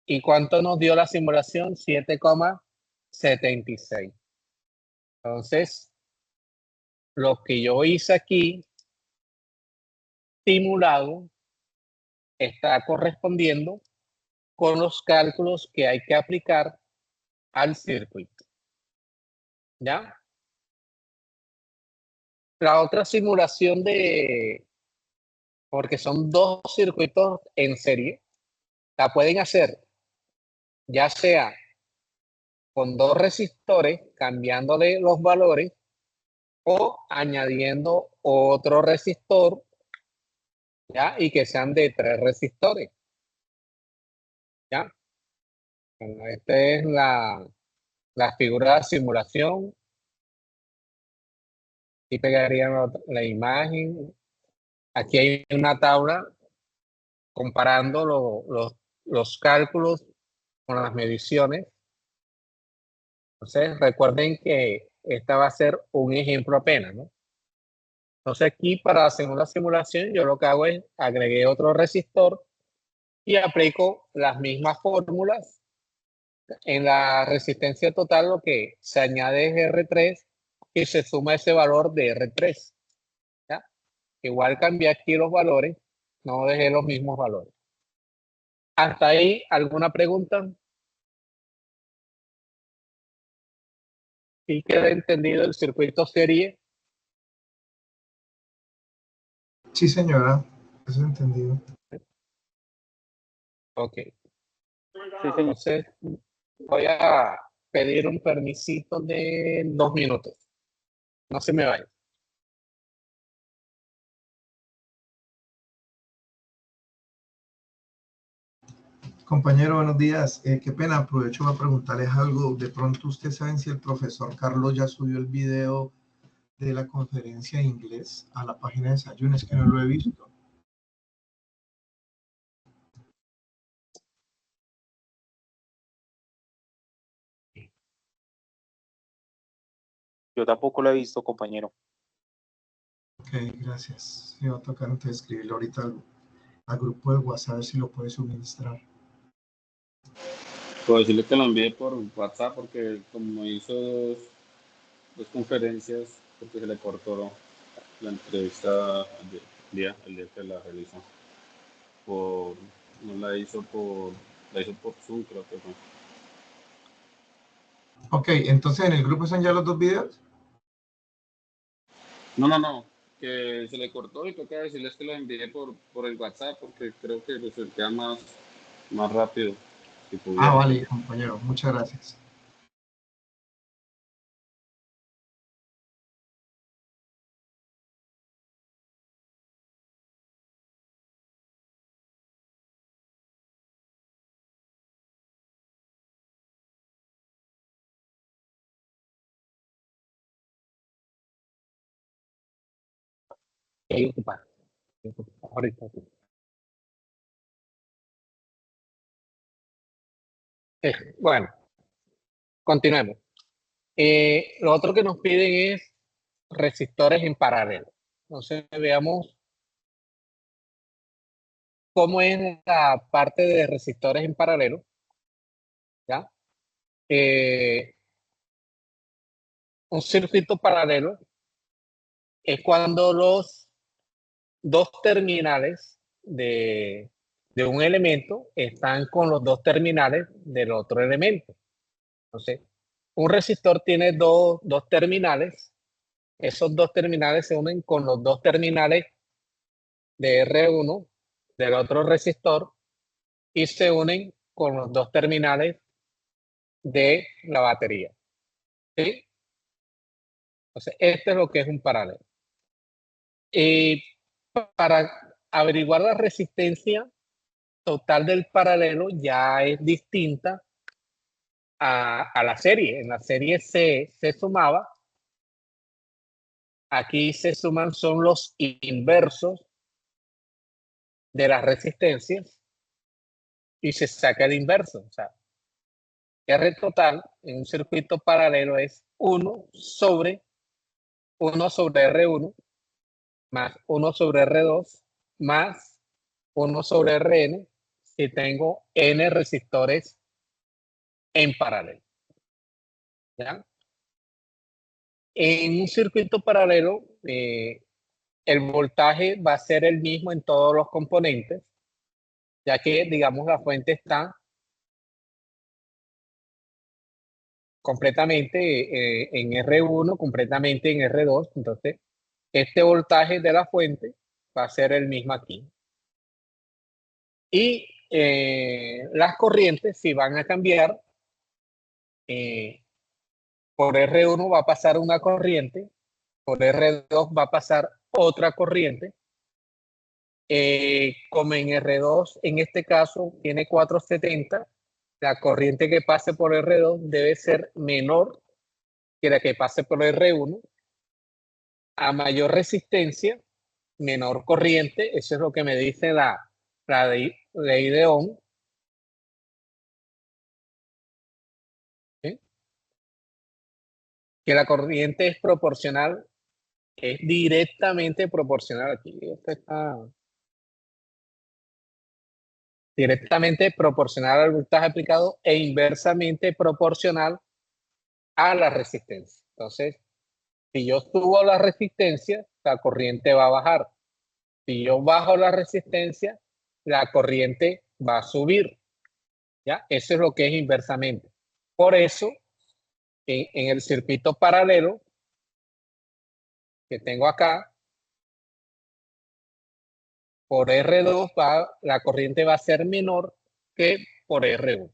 ¿Y cuánto nos dio la simulación? 7,76. Entonces, lo que yo hice aquí, simulado, está correspondiendo con los cálculos que hay que aplicar al circuito. ¿Ya? La otra simulación porque son 2 circuitos en serie, la pueden hacer ya sea con 2 resistores, cambiándole los valores, o añadiendo otro resistor, ¿ya? Y que sean de 3 resistores, ¿ya? Bueno, esta es la figura de simulación. Y pegaría la imagen. Aquí hay una tabla comparando los cálculos con las mediciones. Entonces, recuerden que esta va a ser un ejemplo apenas, ¿no? Entonces, aquí para hacer una simulación, yo lo que hago es agregué otro resistor y aplico las mismas fórmulas. En la resistencia total, lo que se añade es R3 y se suma ese valor de R3. ¿Ya? Igual cambié aquí los valores, no dejé los mismos valores. ¿Hasta ahí alguna pregunta? ¿Sí queda entendido el circuito serie? Sí, señora, eso entendido. Ok. Sí, señor. Entonces, voy a pedir un permisito de 2 minutos. No se me vaya. Compañero, buenos días. Qué pena, aprovecho para preguntarles algo. De pronto, ¿ustedes saben si el profesor Carlos ya subió el video de la conferencia de inglés a la página de Sayun? Es que no lo he visto. Yo tampoco lo he visto, compañero. Ok, gracias. Me va a tocar entonces escribirlo ahorita al grupo de WhatsApp, a ver si lo puede suministrar. Puedo decirle que lo envíe por WhatsApp porque como hizo dos conferencias, porque se le cortó la entrevista el día que la realizó. No la hizo por Zoom, creo que fue. Ok, entonces en el grupo están ya los 2 videos. No, que se le cortó y toca decirles que lo envíe por el WhatsApp porque creo que les queda más rápido si Ah, pudiera. vale, compañero, muchas gracias. Estoy ocupado. Ahorita. Bueno, continuemos. Lo otro que nos piden es resistores en paralelo. Entonces veamos cómo es la parte de resistores en paralelo. ¿Ya? Un circuito paralelo es cuando los dos terminales de un elemento están con los dos terminales del otro elemento. Entonces, un resistor tiene dos terminales. Esos dos terminales se unen con los dos terminales de R1 del otro resistor y se unen con los dos terminales de la batería. ¿Sí? Entonces, esto es lo que es un paralelo. Y para averiguar la resistencia total del paralelo ya es distinta a la serie. En la serie se sumaba. Aquí se suman son los inversos de las resistencias y se saca el inverso. O sea, R total en un circuito paralelo es 1 sobre R1 más 1 sobre R2 más 1 sobre Rn si tengo N resistores en paralelo. ¿Ya? En un circuito paralelo, el voltaje va a ser el mismo en todos los componentes, ya que, digamos, la fuente está completamente en R1, completamente en R2. Entonces, este voltaje de la fuente va a ser el mismo aquí. Y las corrientes, si van a cambiar, por R1 va a pasar una corriente, por R2 va a pasar otra corriente. Como en R2, en este caso, tiene 470, la corriente que pase por R2 debe ser menor que la que pase por R1. A mayor resistencia, menor corriente. Eso es lo que me dice la ley de Ohm. ¿Sí? Que la corriente es proporcional, es directamente proporcional. Aquí esto está directamente proporcional al voltaje aplicado e inversamente proporcional a la resistencia. Entonces, si yo subo la resistencia, la corriente va a bajar. Si yo bajo la resistencia, la corriente va a subir. ¿Ya? Eso es lo que es inversamente. Por eso, en el circuito paralelo que tengo acá, por R2 la corriente va a ser menor que por R1.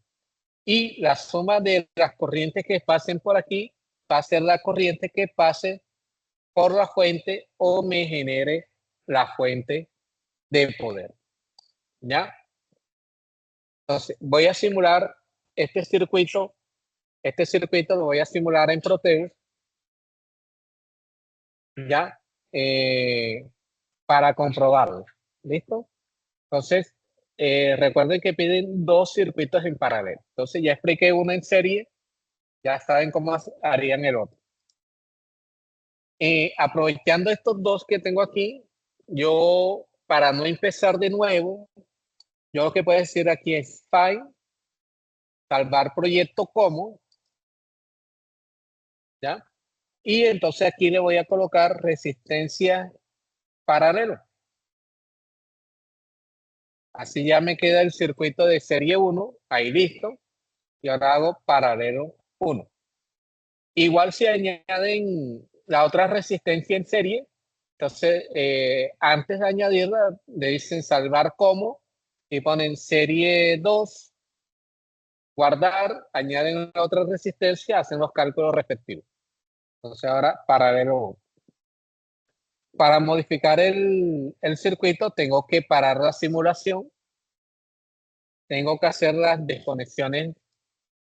Y la suma de las corrientes que pasen por aquí va a ser la corriente que pase por la fuente o me genere la fuente de poder. ¿Ya? Entonces, voy a simular este circuito. Este circuito lo voy a simular en Proteus. ¿Ya? Para comprobarlo. ¿Listo? Entonces, recuerden que piden dos circuitos en paralelo. Entonces, ya expliqué uno en serie. Ya saben cómo harían el otro. Aprovechando estos dos que tengo aquí, yo, para no empezar de nuevo, yo lo que puedo decir aquí es file, salvar proyecto como, ¿ya? Y entonces aquí le voy a colocar resistencia paralelo. Así ya me queda el circuito de serie 1, ahí listo. Y ahora hago paralelo 1. Igual si añaden la otra resistencia en serie, entonces antes de añadirla le dicen salvar como y ponen serie 2, guardar, añaden la otra resistencia, hacen los cálculos respectivos. Entonces ahora paralelo 1. Para modificar el circuito tengo que parar la simulación, tengo que hacer las desconexiones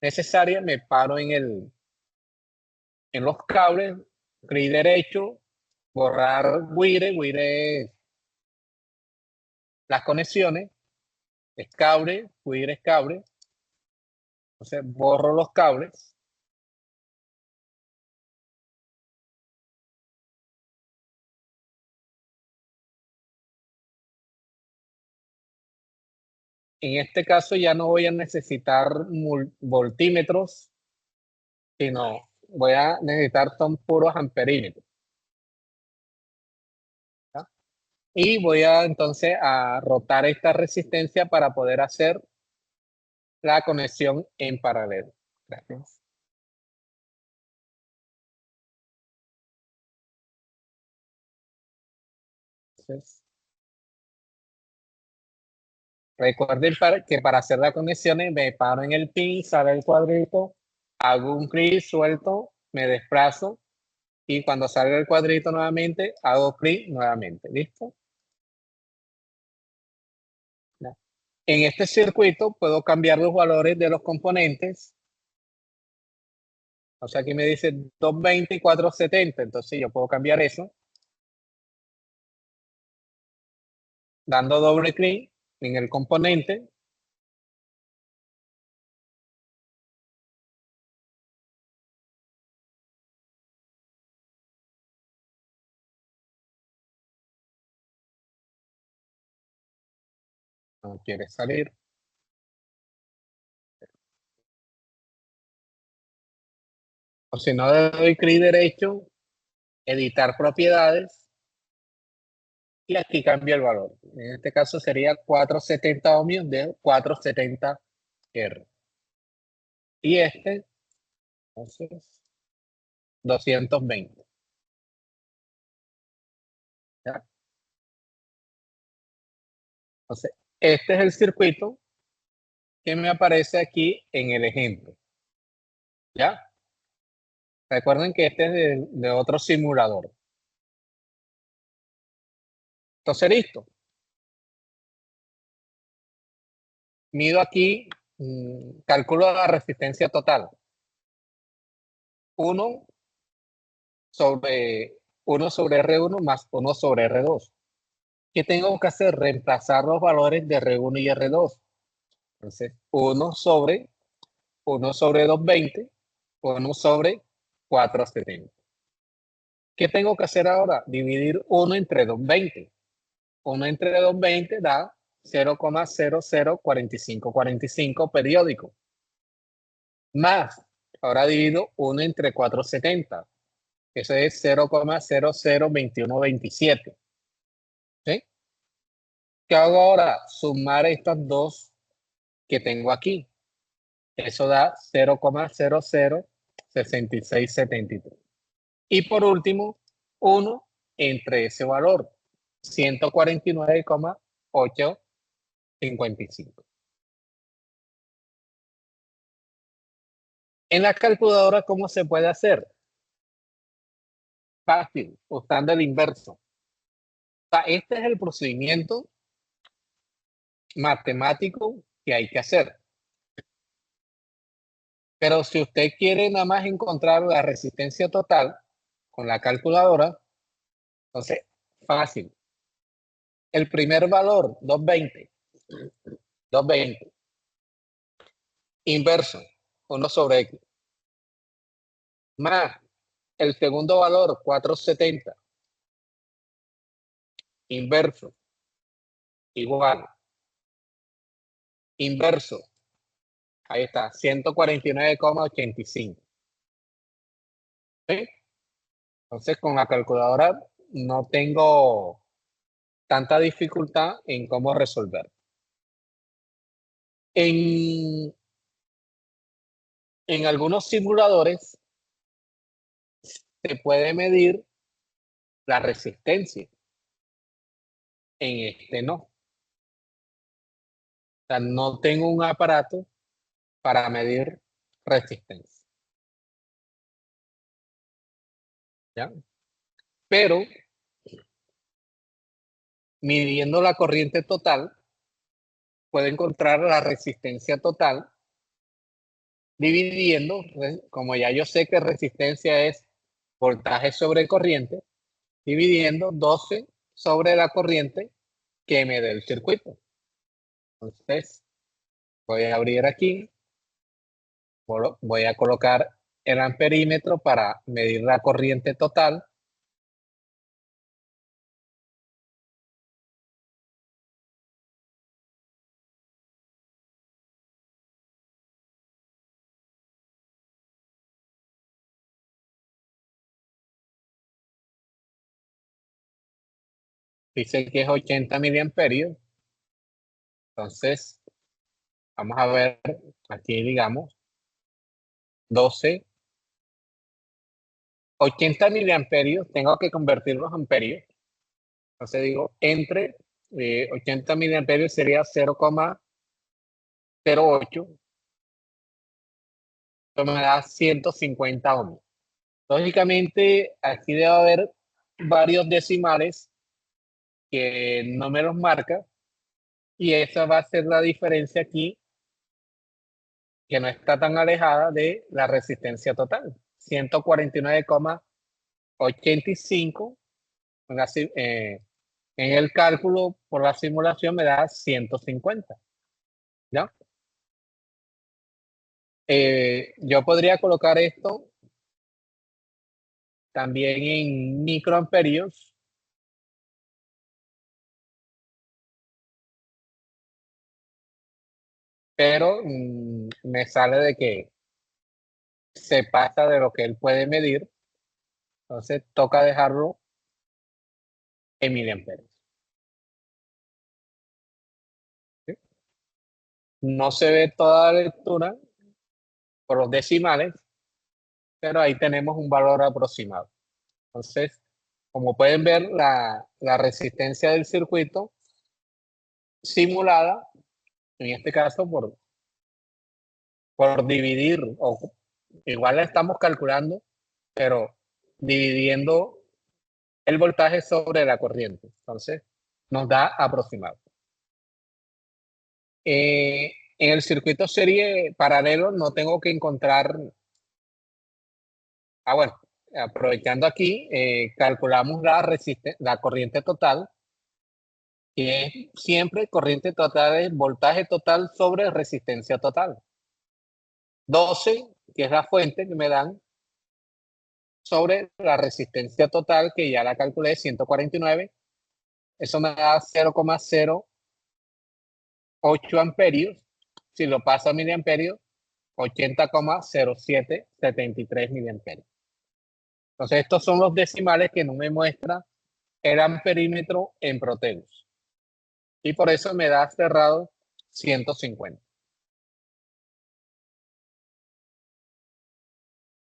necesarias, me paro en los cables, clic derecho, borrar wire es las conexiones, es cable, wire es cable. Entonces borro los cables. En este caso ya no voy a necesitar voltímetros, sino voy a necesitar son puros amperímetros. ¿Ya? Y voy a entonces a rotar esta resistencia para poder hacer la conexión en paralelo. Gracias. Entonces, recuerden que para hacer las conexiones me paro en el pin, sale el cuadrito, hago un clic, suelto, me desplazo y cuando salga el cuadrito nuevamente, hago clic nuevamente. ¿Listo? ¿Ya? En este circuito puedo cambiar los valores de los componentes. O sea, aquí me dice 220 y 470, entonces yo puedo cambiar eso dando doble clic en el componente. No quiere salir. O si no, le doy clic derecho, editar propiedades, y aquí cambio el valor. En este caso sería 470 ohmios de 470 R. Y este, entonces, 220. ¿Ya? Entonces, este es el circuito que me aparece aquí en el ejemplo. ¿Ya? Recuerden que este es de otro simulador. Entonces, listo. Mido aquí, calculo la resistencia total. 1 sobre R1 más 1 sobre R2. ¿Qué tengo que hacer? Reemplazar los valores de R1 y R2. Entonces, 1 sobre 220, 1 sobre 470. ¿Qué tengo que hacer ahora? Dividir 1 entre 220. 1 entre 220 da 0,004545 periódico. Más, ahora divido 1 entre 470. Eso es 0,002127. ¿Sí? ¿Qué hago ahora? Sumar estas dos que tengo aquí. Eso da 0,006673. Y por último, 1 entre ese valor, 149,855. En la calculadora, ¿cómo se puede hacer? Fácil, usando el inverso. O sea, este es el procedimiento matemático que hay que hacer. Pero si usted quiere nada más encontrar la resistencia total con la calculadora, entonces, fácil. El primer valor, 220. 220. Inverso, 1 sobre X. Más el segundo valor, 470. Inverso, igual. Inverso, ahí está, 149,85. ¿Sí? Entonces, con la calculadora no tengo tanta dificultad en cómo resolver. En algunos simuladores se puede medir la resistencia. En este no. O sea, no tengo un aparato para medir resistencia. ¿Ya? Pero midiendo la corriente total, puedo encontrar la resistencia total dividiendo, como ya yo sé que resistencia es voltaje sobre corriente, dividiendo 12 sobre la corriente que me dé el circuito. Entonces, voy a abrir aquí, voy a colocar el amperímetro para medir la corriente total. Dice que es 80 miliamperios. Entonces, vamos a ver aquí, digamos, 12, 80 miliamperios, tengo que convertirlos a amperios. Entonces digo, entre 80 miliamperios sería 0,08. Esto me da 150 ohms. Lógicamente, aquí debe haber varios decimales que no me los marca, y esa va a ser la diferencia aquí, que no está tan alejada de la resistencia total. 149,85 en el cálculo por la simulación me da 150. ¿Ya? Yo podría colocar esto también en microamperios, pero me sale de que se pasa de lo que él puede medir, entonces toca dejarlo en miliamperios. ¿Sí? No se ve toda la lectura por los decimales, pero ahí tenemos un valor aproximado. Entonces, como pueden ver, la resistencia del circuito simulada, en este caso por dividir, o igual la estamos calculando, pero dividiendo el voltaje sobre la corriente. Entonces, nos da aproximado. En el circuito serie paralelo no tengo que encontrar. Bueno, aprovechando aquí, calculamos la corriente total, que es siempre corriente total, es voltaje total sobre resistencia total. 12, que es la fuente que me dan, sobre la resistencia total, que ya la calculé, 149. Eso me da 0,08 amperios. Si lo paso a miliamperios, 80,0773 miliamperios. Entonces, estos son los decimales que no me muestra el amperímetro en Proteus. Y por eso me da cerrado 150.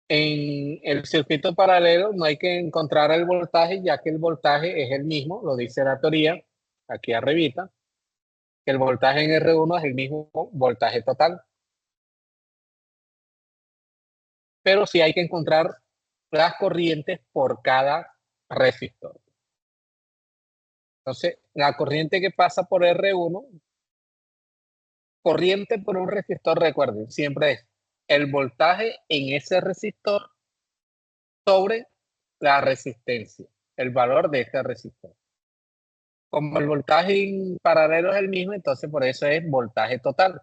En el circuito paralelo no hay que encontrar el voltaje, ya que el voltaje es el mismo, lo dice la teoría, aquí arribita, que el voltaje en R1 es el mismo voltaje total. Pero sí hay que encontrar las corrientes por cada resistor. Entonces, la corriente que pasa por R1, corriente por un resistor, recuerden, siempre es el voltaje en ese resistor sobre la resistencia, el valor de ese resistor. Como el voltaje en paralelo es el mismo, entonces por eso es voltaje total.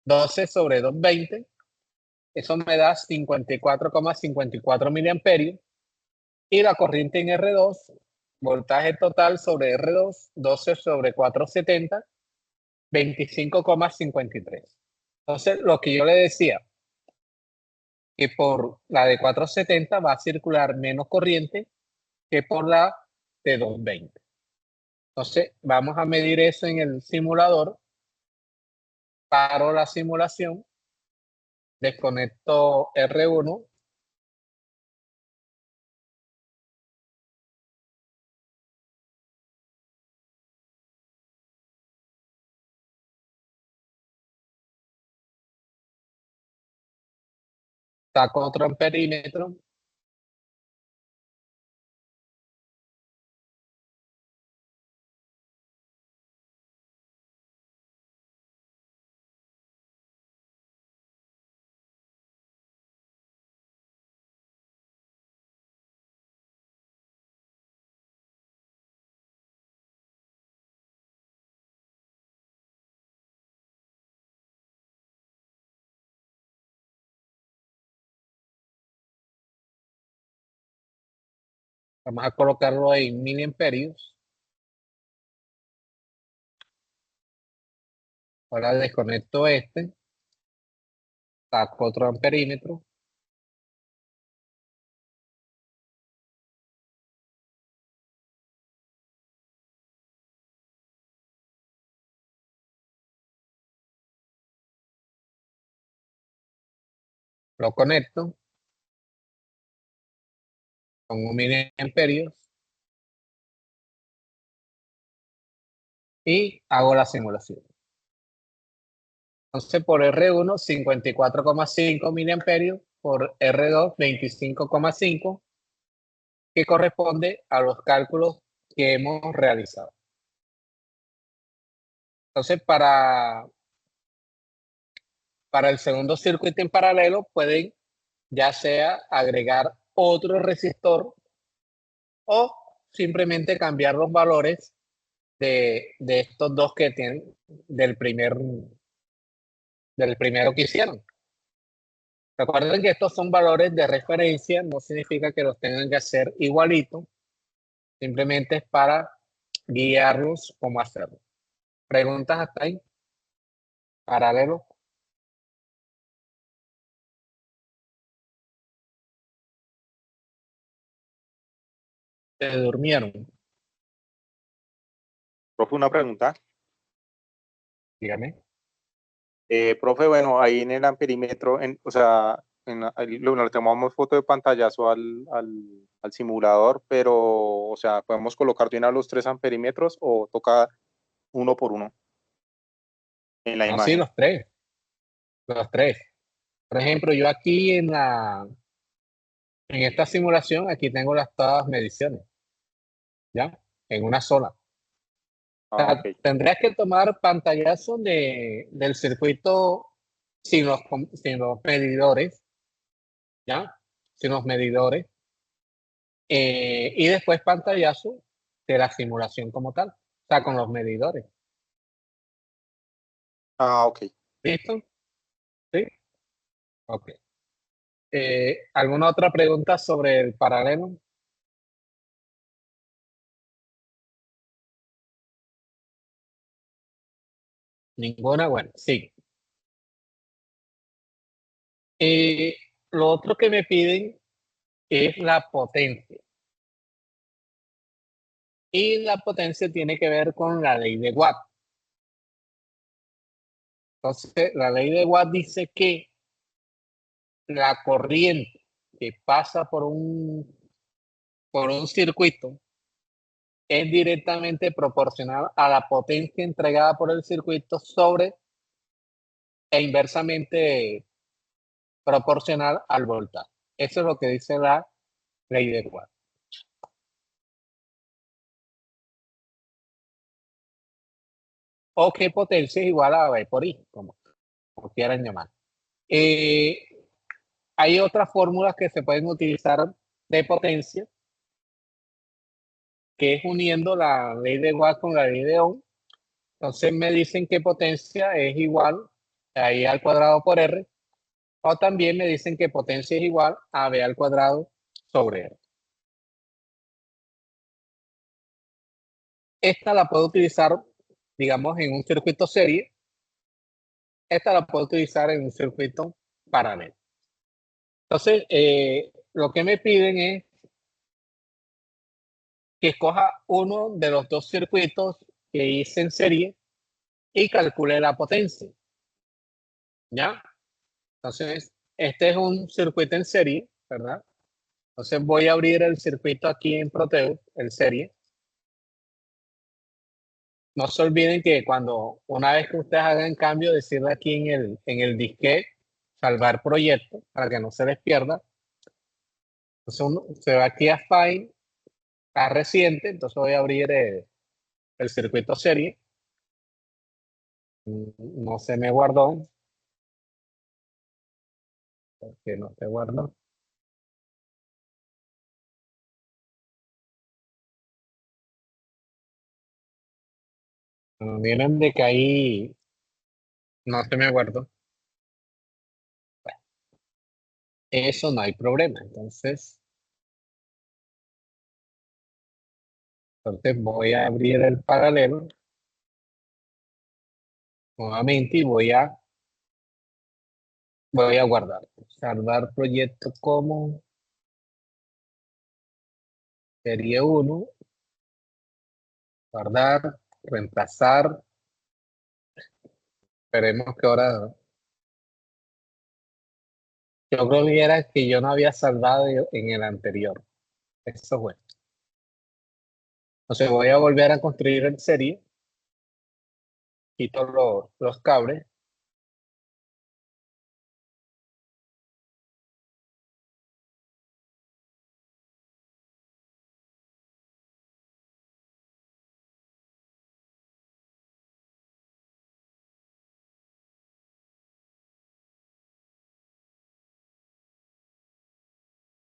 12 sobre 220, eso me da 54,54 miliamperios. Y la corriente en R2, voltaje total sobre R2, 12 sobre 470, 25,53. Entonces, lo que yo le decía, que por la de 470 va a circular menos corriente que por la de 220. Entonces, vamos a medir eso en el simulador. Paro la simulación, desconecto R1, saco otro amperímetro, Vamos a colocarlo en miliamperios. Ahora desconecto este. Saco otro amperímetro. Lo conecto con 1 miliamperios y hago la simulación. Entonces, por R1, 54,5 miliamperios, por R2, 25,5, que corresponde a los cálculos que hemos realizado. Entonces, para el segundo circuito en paralelo, pueden ya sea agregar otro resistor o simplemente cambiar los valores de estos dos que tienen del primero que hicieron. Recuerden que estos son valores de referencia, no significa que los tengan que hacer igualitos, simplemente es para guiarlos cómo hacerlo. ¿Preguntas hasta ahí? ¿Paralelo? ¿Se durmieron? Profe, una pregunta. Dígame. Profe, bueno, ahí en el amperímetro, o sea, le tomamos foto de pantallazo al simulador, pero, o sea, ¿podemos colocar bien a los 3 amperímetros o toca uno por uno en la No, sí, imagen? los tres. Los tres. Por ejemplo, yo aquí en esta simulación, aquí tengo todas las mediciones, ¿ya? En una sola. O sea, Ok. tendrías que tomar pantallazo del circuito sin los medidores, ¿ya? Sin los medidores. Y después pantallazo de la simulación como tal, o sea, con los medidores. Ok. ¿Listo? ¿Sí? Ok. ¿Alguna otra pregunta sobre el paralelo? Ninguna, bueno, sí. Lo otro que me piden es la potencia. Y la potencia tiene que ver con la ley de Watt. Entonces, la ley de Watt dice que la corriente que pasa por un circuito es directamente proporcional a la potencia entregada por el circuito sobre e inversamente proporcional al voltaje. Eso es lo que dice la ley de Watt. O que potencia es igual a V por I, como quieran llamar. Hay otras fórmulas que se pueden utilizar de potencia, que es uniendo la ley de Watt con la ley de Ohm. Entonces me dicen que potencia es igual a I al cuadrado por R, o también me dicen que potencia es igual a V al cuadrado sobre R. Esta la puedo utilizar, digamos, en un circuito serie. Esta la puedo utilizar en un circuito paralelo. Entonces, lo que me piden es que escoja uno de los dos circuitos que hice en serie y calcule la potencia. ¿Ya? Entonces, este es un circuito en serie, ¿verdad? Entonces voy a abrir el circuito aquí en Proteus, el serie. No se olviden que una vez que ustedes hagan cambio, decirle aquí en el disquete, salvar proyecto, para que no se les pierda. Entonces se va aquí a File, a Reciente, entonces voy a abrir el circuito serie. No se me guardó. Porque no se guardó. Miren de que ahí no se me guardó. Bueno, eso no hay problema. Entonces, Entonces voy a abrir el paralelo nuevamente y voy a guardar. Salvar proyecto como serie 1, guardar, reemplazar. Esperemos que ahora, yo creo que era que yo no había salvado en el anterior. Eso fue. Entonces voy a volver a construir el serie. Quito los cables.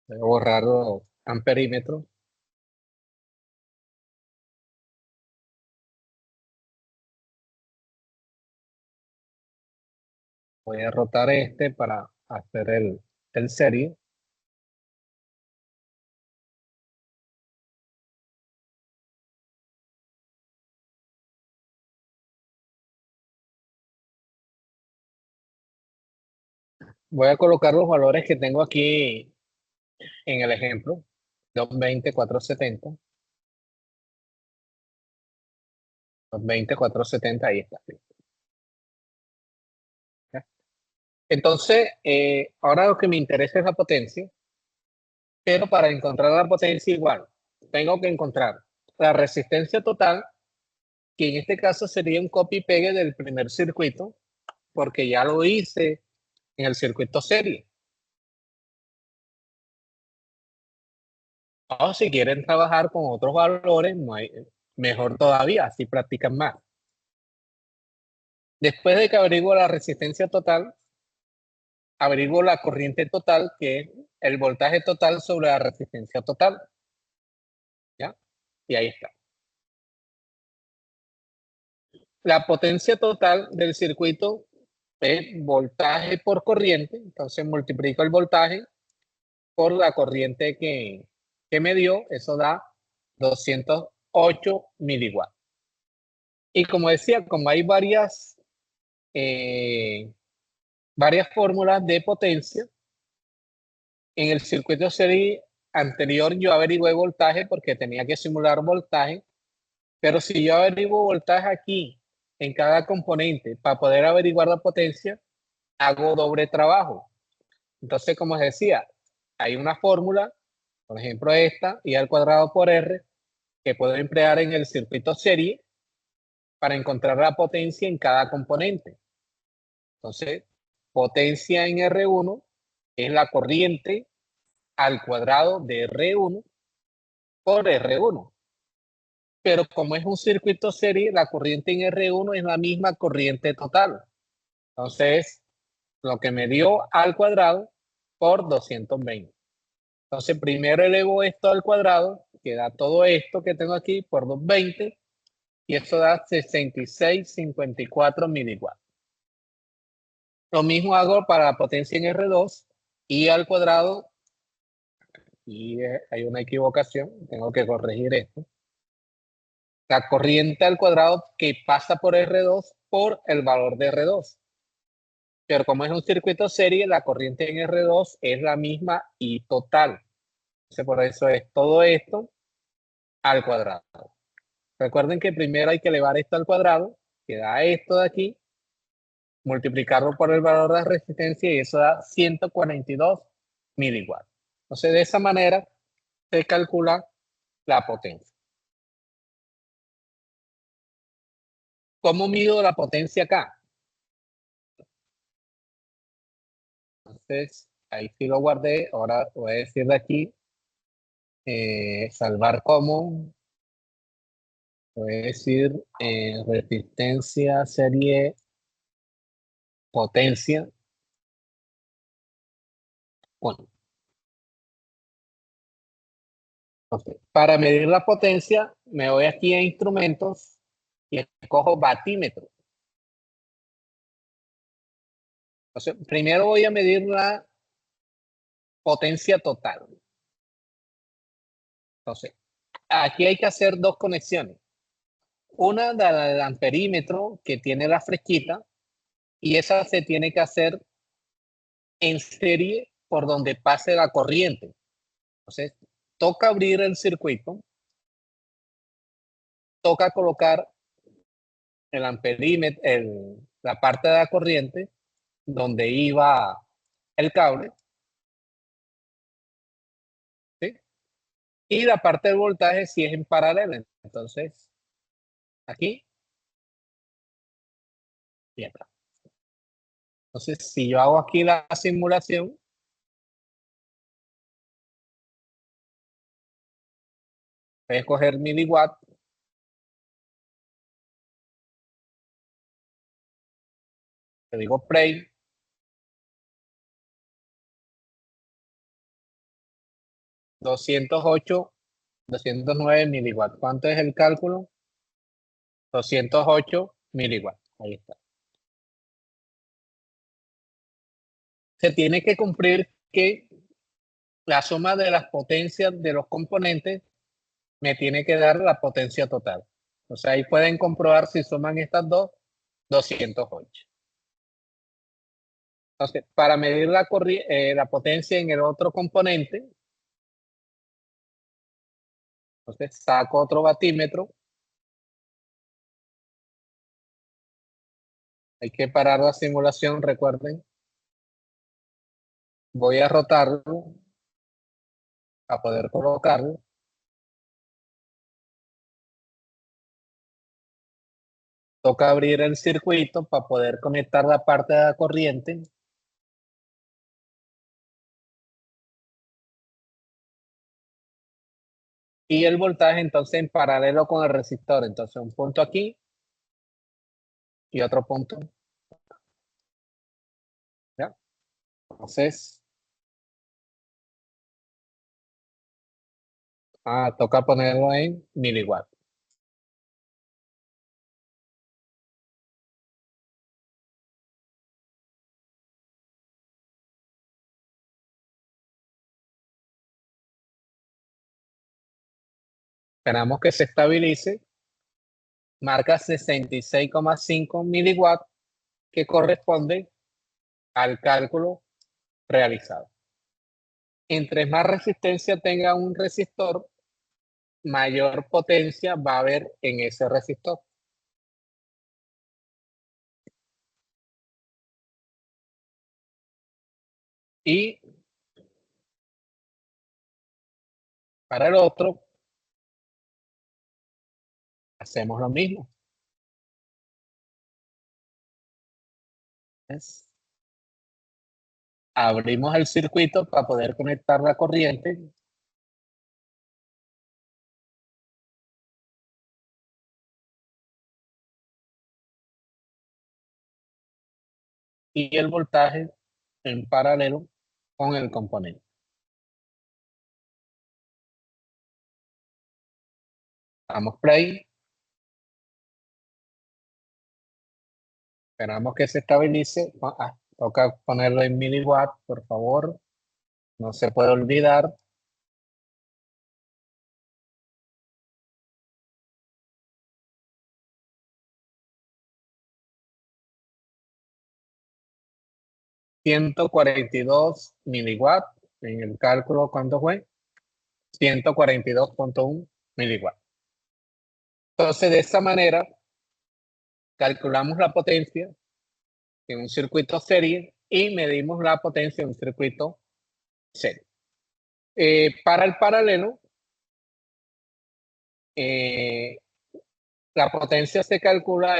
Voy a borrar los amperímetros. Voy a rotar este para hacer el serie. Voy a colocar los valores que tengo aquí en el ejemplo. 220, 470. 220, 470, ahí está. Entonces, ahora lo que me interesa es la potencia, pero para encontrar la potencia igual, tengo que encontrar la resistencia total, que en este caso sería un copy-pegue del primer circuito, porque ya lo hice en el circuito serie. O si quieren trabajar con otros valores, mejor todavía, así practican más. Después de que averiguo la resistencia total, averiguo la corriente total, que es el voltaje total sobre la resistencia total. ¿Ya? Y ahí está. La potencia total del circuito es voltaje por corriente, entonces multiplico el voltaje por la corriente que me dio, eso da 208 miliwatts. Y como decía, como hay varias fórmulas de potencia, en el circuito serie anterior yo averigué voltaje porque tenía que simular voltaje, pero si yo averiguo voltaje aquí en cada componente para poder averiguar la potencia, hago doble trabajo. Entonces, como les decía, hay una fórmula, por ejemplo esta, I al cuadrado por R, que puedo emplear en el circuito serie para encontrar la potencia en cada componente. Entonces, potencia en R1 es la corriente al cuadrado de R1 por R1. Pero como es un circuito serie, la corriente en R1 es la misma corriente total. Entonces, lo que me dio al cuadrado por 220. Entonces, primero elevo esto al cuadrado, que da todo esto que tengo aquí por 220, y eso da 66,54 miliwatts. Lo mismo hago para la potencia en R2, y al cuadrado, y hay una equivocación, tengo que corregir esto. La corriente al cuadrado que pasa por R2 por el valor de R2. Pero como es un circuito serie, la corriente en R2 es la misma y total. Entonces, por eso es todo esto al cuadrado. Recuerden que primero hay que elevar esto al cuadrado, que da esto de aquí, multiplicarlo por el valor de la resistencia y eso da 142 miliwatts. Entonces, de esa manera se calcula la potencia. ¿Cómo mido la potencia acá? Entonces, ahí sí lo guardé. Ahora voy a decir de aquí, salvar como, voy a decir resistencia serie potencia. Bueno, okay. Para medir la potencia, me voy aquí a instrumentos y escojo batímetro. Entonces, primero voy a medir la potencia total. Entonces, aquí hay que hacer dos conexiones. Una del amperímetro que tiene la fresquita, y esa se tiene que hacer en serie por donde pase la corriente. Entonces, toca abrir el circuito, toca colocar el amperímetro, la parte de la corriente donde iba el cable, ¿sí? Y la parte del voltaje si es en paralelo. Entonces, aquí y acá. Entonces, si yo hago aquí la simulación, voy a escoger miliwatt. Le digo play. $208, 209 miliwatts. ¿Cuánto es el cálculo? 208 miliwatts. Ahí está. Se tiene que cumplir que la suma de las potencias de los componentes me tiene que dar la potencia total. O sea, ahí pueden comprobar si suman estas dos, 208. Entonces, para medir la potencia en el otro componente, entonces saco otro batímetro. Hay que parar la simulación, recuerden. Voy a rotarlo a poder colocarlo. Toca abrir el circuito para poder conectar la parte de la corriente. Y el voltaje entonces en paralelo con el resistor. Entonces un punto aquí y otro punto. ¿Ya? Entonces, toca ponerlo en miliwatt. Esperamos que se estabilice. Marca 66,5 miliwatts, que corresponde al cálculo realizado. Entre más resistencia tenga un resistor, mayor potencia va a haber en ese resistor. Y para el otro, hacemos lo mismo. ¿Ves? Abrimos el circuito para poder conectar la corriente. Y el voltaje en paralelo con el componente. Damos play. Esperamos que se estabilice. Toca ponerlo en miliwatts, por favor. No se puede olvidar. $142 miliwatts. En el cálculo, ¿cuánto fue? 142.1 miliwatts. Entonces, de esta manera, calculamos la potencia en un circuito serie y medimos la potencia en un circuito serie. Para el paralelo, la potencia se calcula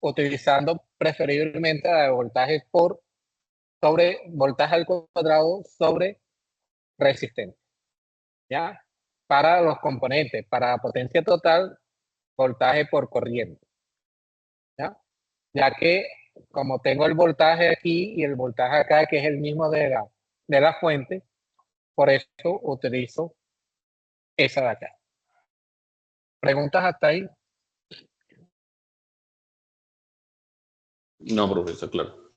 utilizando preferiblemente la de voltaje sobre voltaje al cuadrado sobre resistencia. ¿Ya? Para los componentes, para la potencia total, voltaje por corriente. ¿Ya? Ya que como tengo el voltaje aquí y el voltaje acá, que es el mismo de la fuente, por eso utilizo esa de acá. ¿Preguntas hasta ahí? No, profesor, claro.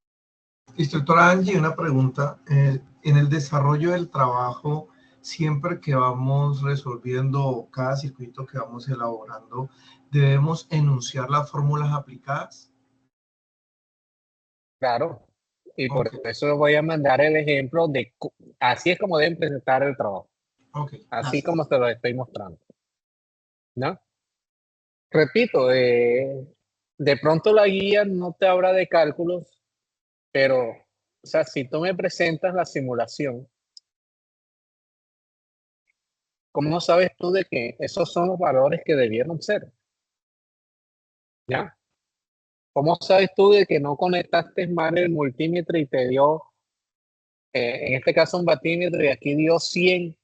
Instructora Angie, una pregunta. En el desarrollo del trabajo, siempre que vamos resolviendo cada circuito que vamos elaborando, debemos enunciar las fórmulas aplicadas. Claro. Y por Ok, eso voy a mandar el ejemplo de así es como deben presentar el trabajo, ok, así gracias. como te lo estoy mostrando, ¿no? Repito, de pronto la guía no te habla de cálculos, pero, o sea, si tú me presentas la simulación, ¿cómo sabes tú de que esos son los valores que debieron ser? ¿Ya? ¿Cómo sabes tú de que no conectaste mal el multímetro y te dio, en este caso un batímetro y aquí dio 100?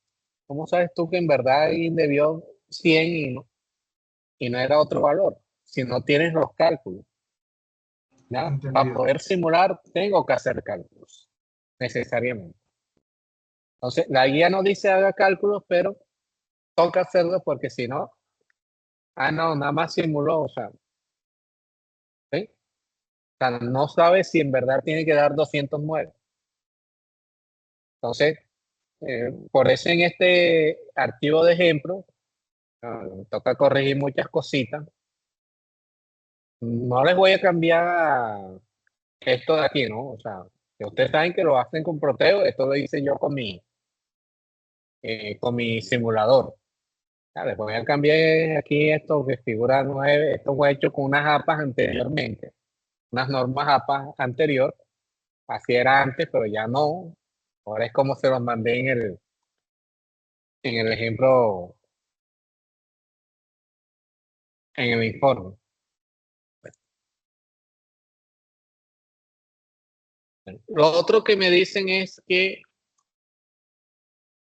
¿Cómo sabes tú que en verdad ahí debió 100 y no era otro valor? Si no tienes los cálculos, ¿ya? Para Entendido. poder simular tengo que hacer cálculos, necesariamente. Entonces, la guía no dice haga cálculos, pero toca hacerlo porque si no, no, nada más simuló, o sea, ¿sí? O sea, no sabe si en verdad tiene que dar 209. Entonces, por eso en este archivo de ejemplo, toca corregir muchas cositas. No les voy a cambiar esto de aquí, ¿no? O sea, que ustedes saben que lo hacen con Proteo, esto lo hice yo con mi simulador. Les voy a cambiar aquí esto que figura 9, esto fue hecho con unas APAs anteriormente, unas normas APAs anterior, así era antes, pero ya no. Ahora es como se los mandé en el ejemplo, en el informe. Lo otro que me dicen es que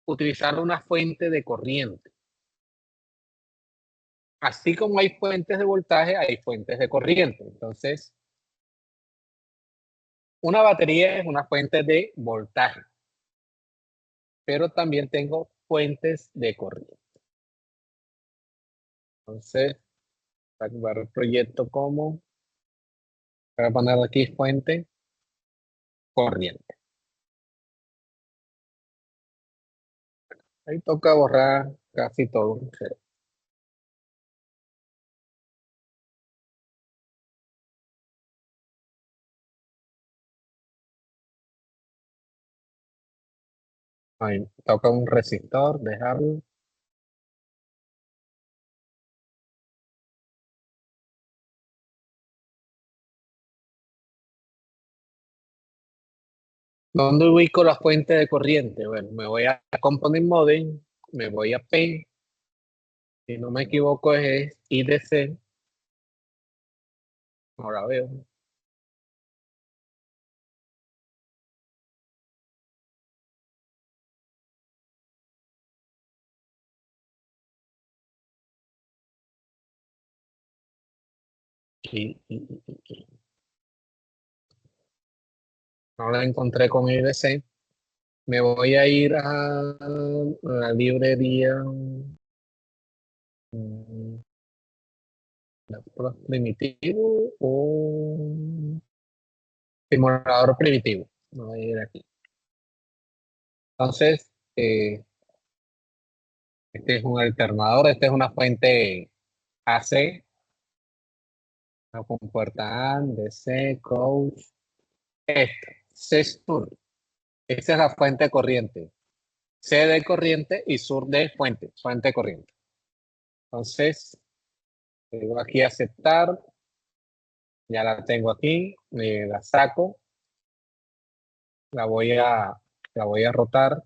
utilizar una fuente de corriente. Así como hay fuentes de voltaje, hay fuentes de corriente. Entonces, una batería es una fuente de voltaje, pero también tengo fuentes de corriente. Entonces, voy a activar el proyecto como, voy a poner aquí fuente corriente. Ahí toca borrar casi todo. Ahí toca un resistor, dejarlo. ¿Dónde ubico la fuente de corriente? Bueno, me voy a Component Model, me voy a P, si no me equivoco es IDC, ahora veo. Y no la encontré con IDC. Me voy a ir a la librería mm, primitivo o simulador primitivo. Me voy a ir aquí. Entonces, este es un alternador, esta es una fuente AC, una compuerta A, DC, coach. Esta, C sur. Esa es la fuente de corriente. C de corriente y sur de fuente, fuente de corriente. Entonces, le digo aquí aceptar, ya la tengo aquí, la saco, la voy a rotar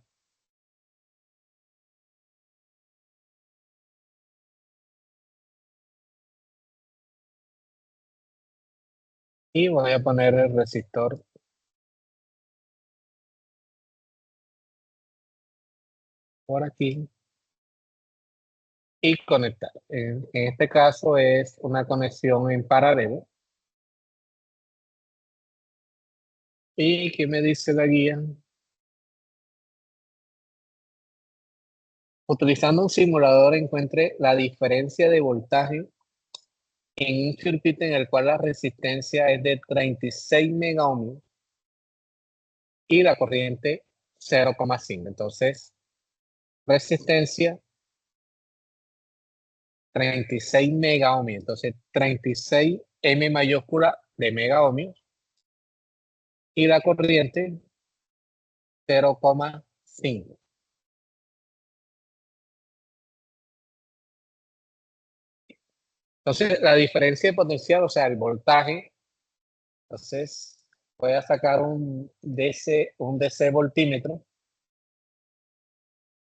y voy a poner el resistor por aquí y conectar. En este caso es una conexión en paralelo. ¿Y qué me dice la guía? Utilizando un simulador encuentre la diferencia de voltaje en un circuito en el cual la resistencia es de 36 megaohms y la corriente 0,5. Entonces, resistencia 36 mega ohmios. Entonces 36 M mayúscula de mega ohmios. Y la corriente 0,5. Entonces, la diferencia de potencial, o sea, el voltaje, entonces voy a sacar un DC voltímetro.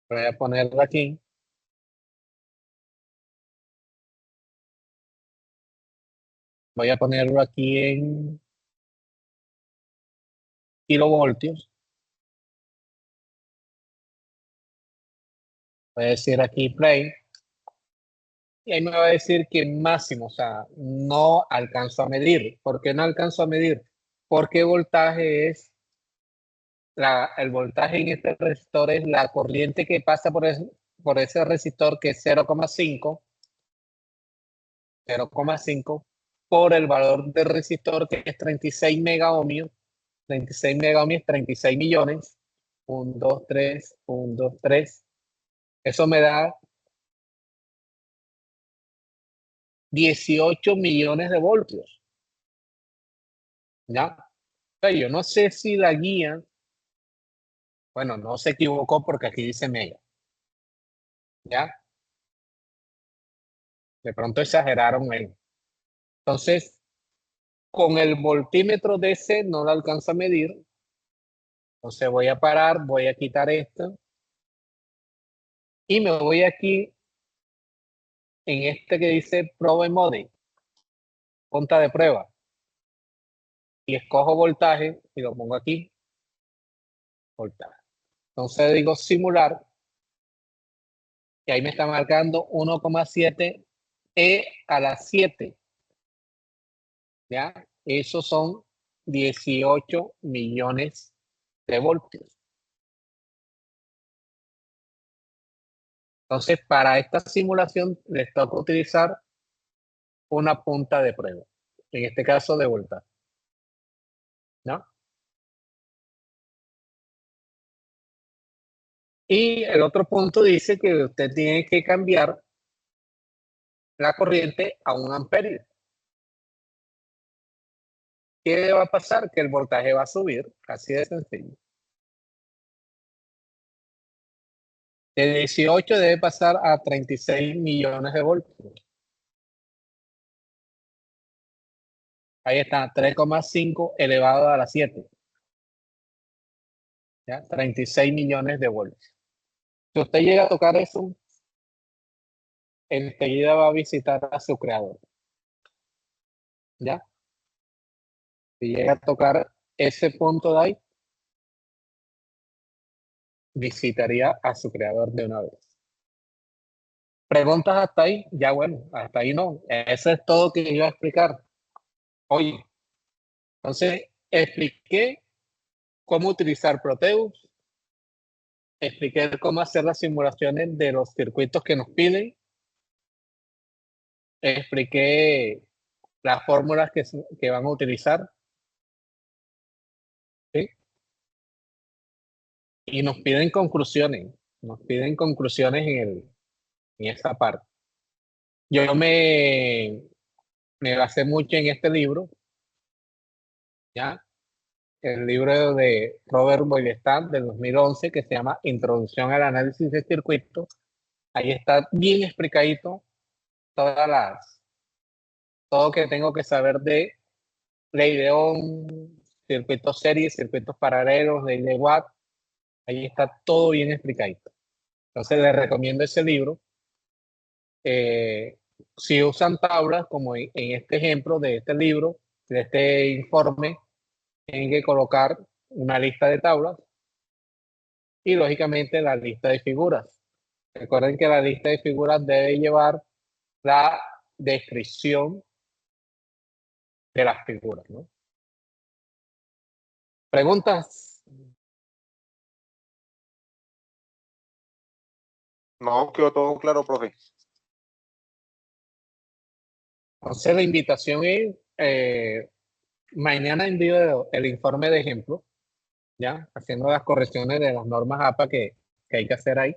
Voy a ponerlo aquí. Voy a ponerlo aquí en kilovoltios. Voy a decir aquí play. Y ahí me va a decir que máximo, o sea, no alcanzo a medir. ¿Por qué no alcanzo a medir? Porque voltaje es, el voltaje en este resistor es la corriente que pasa por ese resistor, que es 0,5 por el valor del resistor, que es 36 mega ohmios. 36 mega ohmios, 36 millones. 1, 2, 3, 1, 2, 3. Eso me da 18 millones de voltios. ¿Ya? O sea, yo no sé si la guía, bueno, no se equivocó porque aquí dice mega. ¿Ya? De pronto exageraron ahí. Entonces, con el voltímetro DC no lo alcanza a medir. Entonces voy a parar, voy a quitar esto. Y me voy aquí en este que dice Probe Mode, punta de prueba. Y escojo voltaje y lo pongo aquí. Voltaje. Entonces digo simular. Y ahí me está marcando 1,7 E a la 7. ¿Ya? Esos son 18 millones de voltios. Entonces, para esta simulación les toca utilizar una punta de prueba, en este caso de voltaje. ¿No? Y el otro punto dice que usted tiene que cambiar la corriente a 1 amperio. ¿Qué va a pasar? Que el voltaje va a subir, así de sencillo. De 18 debe pasar a 36 millones de voltios. Ahí está, 3,5 elevado a la 7. ¿Ya? 36 millones de voltios. Si usted llega a tocar eso, enseguida va a visitar a su creador. ¿Ya? Si llega a tocar ese punto de ahí, visitaría a su creador de una vez. ¿Preguntas hasta ahí? Ya bueno, hasta ahí no. Eso es todo que iba a explicar. Oye, entonces expliqué cómo utilizar Proteus, expliqué cómo hacer las simulaciones de los circuitos que nos piden, expliqué las fórmulas que van a utilizar, ¿sí? Y nos piden conclusiones en esta parte. Yo me basé mucho en este libro, ¿ya? El libro de Robert Boylestam del 2011, que se llama Introducción al análisis de circuitos. Ahí está bien explicadito todo que tengo que saber de ley de Ohm, circuitos series, circuitos paralelos, ley de Watt. Ahí está todo bien explicadito. Entonces les recomiendo ese libro. Si usan tablas, como en este ejemplo de este libro, de este informe, tienen que colocar una lista de tablas y lógicamente la lista de figuras. Recuerden que la lista de figuras debe llevar la descripción de las figuras, ¿no? ¿Preguntas? No, quedó todo claro, profe. Entonces la invitación es, mañana envío el informe de ejemplo, ¿ya? Haciendo las correcciones de las normas APA que hay que hacer ahí.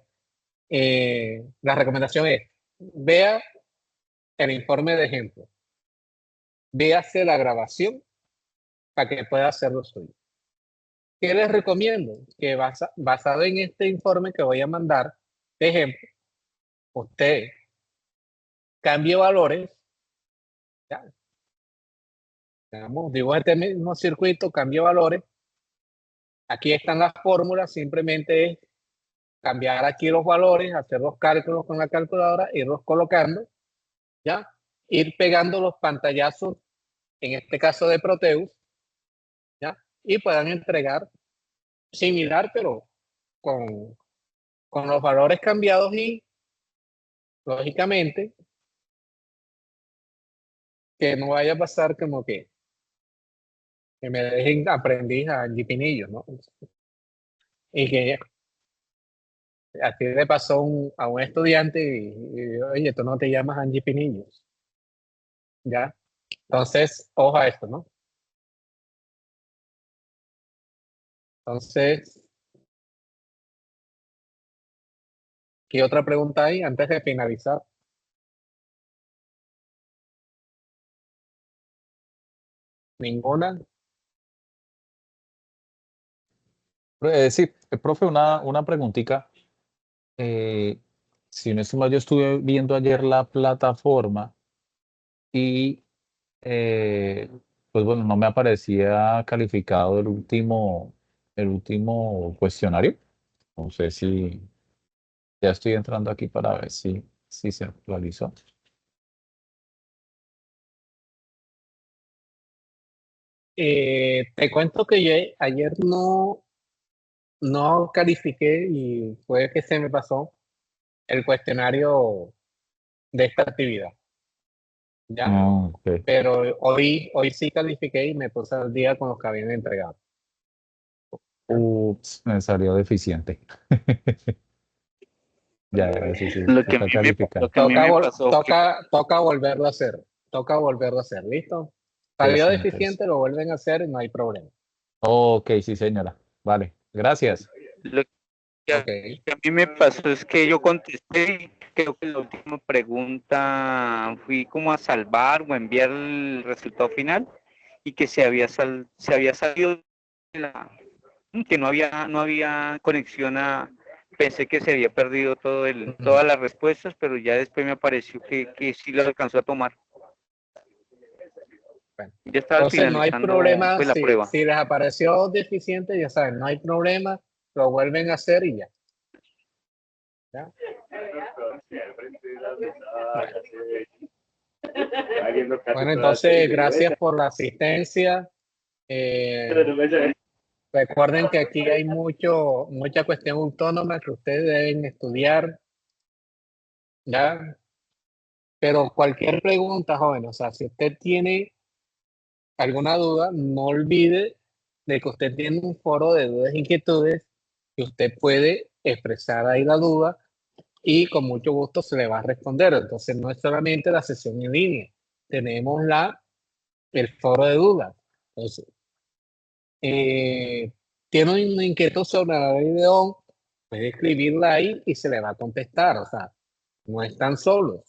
la recomendación es, vea el informe de ejemplo, véase la grabación para que pueda hacer lo suyo. ¿Qué les recomiendo? Que basado en este informe que voy a mandar, de ejemplo, usted cambie valores, ya, digamos, digo este mismo circuito, cambie valores. Aquí están las fórmulas, simplemente es cambiar aquí los valores, hacer los cálculos con la calculadora, irlos colocando, ¿ya? Ir pegando los pantallazos, en este caso de Proteus, ¿ya? Y puedan entregar similar, pero con los valores cambiados y, lógicamente, que no vaya a pasar como que me dejen aprendiz a Angie Pinillos, ¿no? Y que así le pasó a un estudiante y, oye, tú no te llamas Angie Pinillos, ¿ya? Entonces, ojo a esto, ¿no? Entonces, ¿qué otra pregunta hay antes de finalizar? ¿Ninguna? Sí, profe, una preguntita. Si no estoy mal, yo estuve viendo ayer la plataforma y pues bueno, no me aparecía calificado el último cuestionario. No sé si ya estoy entrando aquí para ver si se actualizó. Te cuento que yo ayer no califiqué y fue que se me pasó el cuestionario de esta actividad, ¿ya? Ah, ok. Pero hoy sí califiqué y me puse al día con los que habían entregado. Ups, me salió deficiente. Ya, sí, Lo sí que a está mí calificado. me pasó fue Toca volverlo a hacer. Toca volverlo a hacer, ¿listo? Salió Entonces, deficiente, lo vuelven a hacer y no hay problema. ok, sí, señora. Vale, gracias. lo que Ok. a mí me pasó es que yo contesté, creo que la última pregunta fui como a salvar o enviar el resultado final y que se había salido de que no había conexión pensé que se había perdido todas las respuestas, pero ya después me apareció que sí las alcanzó a tomar. Bueno. Ya estaba Entonces no hay finalizando problema, pues, la prueba. si les apareció deficiente, ya saben, no hay problema, lo vuelven a hacer y ya. ¿Ya? Bueno, entonces gracias por la asistencia. Recuerden que aquí hay mucha cuestión autónoma que ustedes deben estudiar, ¿ya? Pero cualquier pregunta, joven, o sea, si usted tiene alguna duda, no olvide de que usted tiene un foro de dudas e inquietudes que usted puede expresar ahí la duda y con mucho gusto se le va a responder. Entonces, no es solamente la sesión en línea, tenemos el foro de dudas. Entonces, tiene una inquietud sobre la ley de Ohm, puede escribirla ahí y se le va a contestar. O sea, no están solos.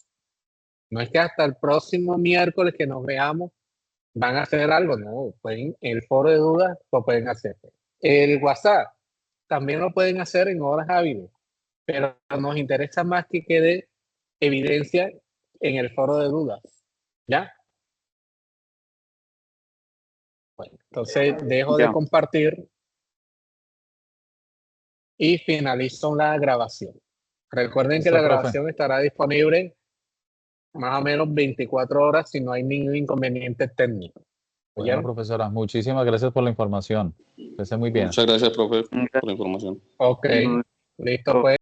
No es que hasta el próximo miércoles que nos veamos van a hacer algo, no. Pueden, el foro de dudas lo pueden hacer. El WhatsApp también lo pueden hacer en horas hábiles, pero nos interesa más que quede evidencia en el foro de dudas. ¿Ya? Bueno, entonces dejo de Ya. compartir y finalizo la grabación. Recuerden que Listo, la profe. grabación estará disponible más o menos 24 horas si no hay ningún inconveniente técnico. Bueno, ¿Oyeron? profesora, muchísimas gracias por la información. Que esté muy bien. Muchas gracias, profe, por la información. Ok, listo pues.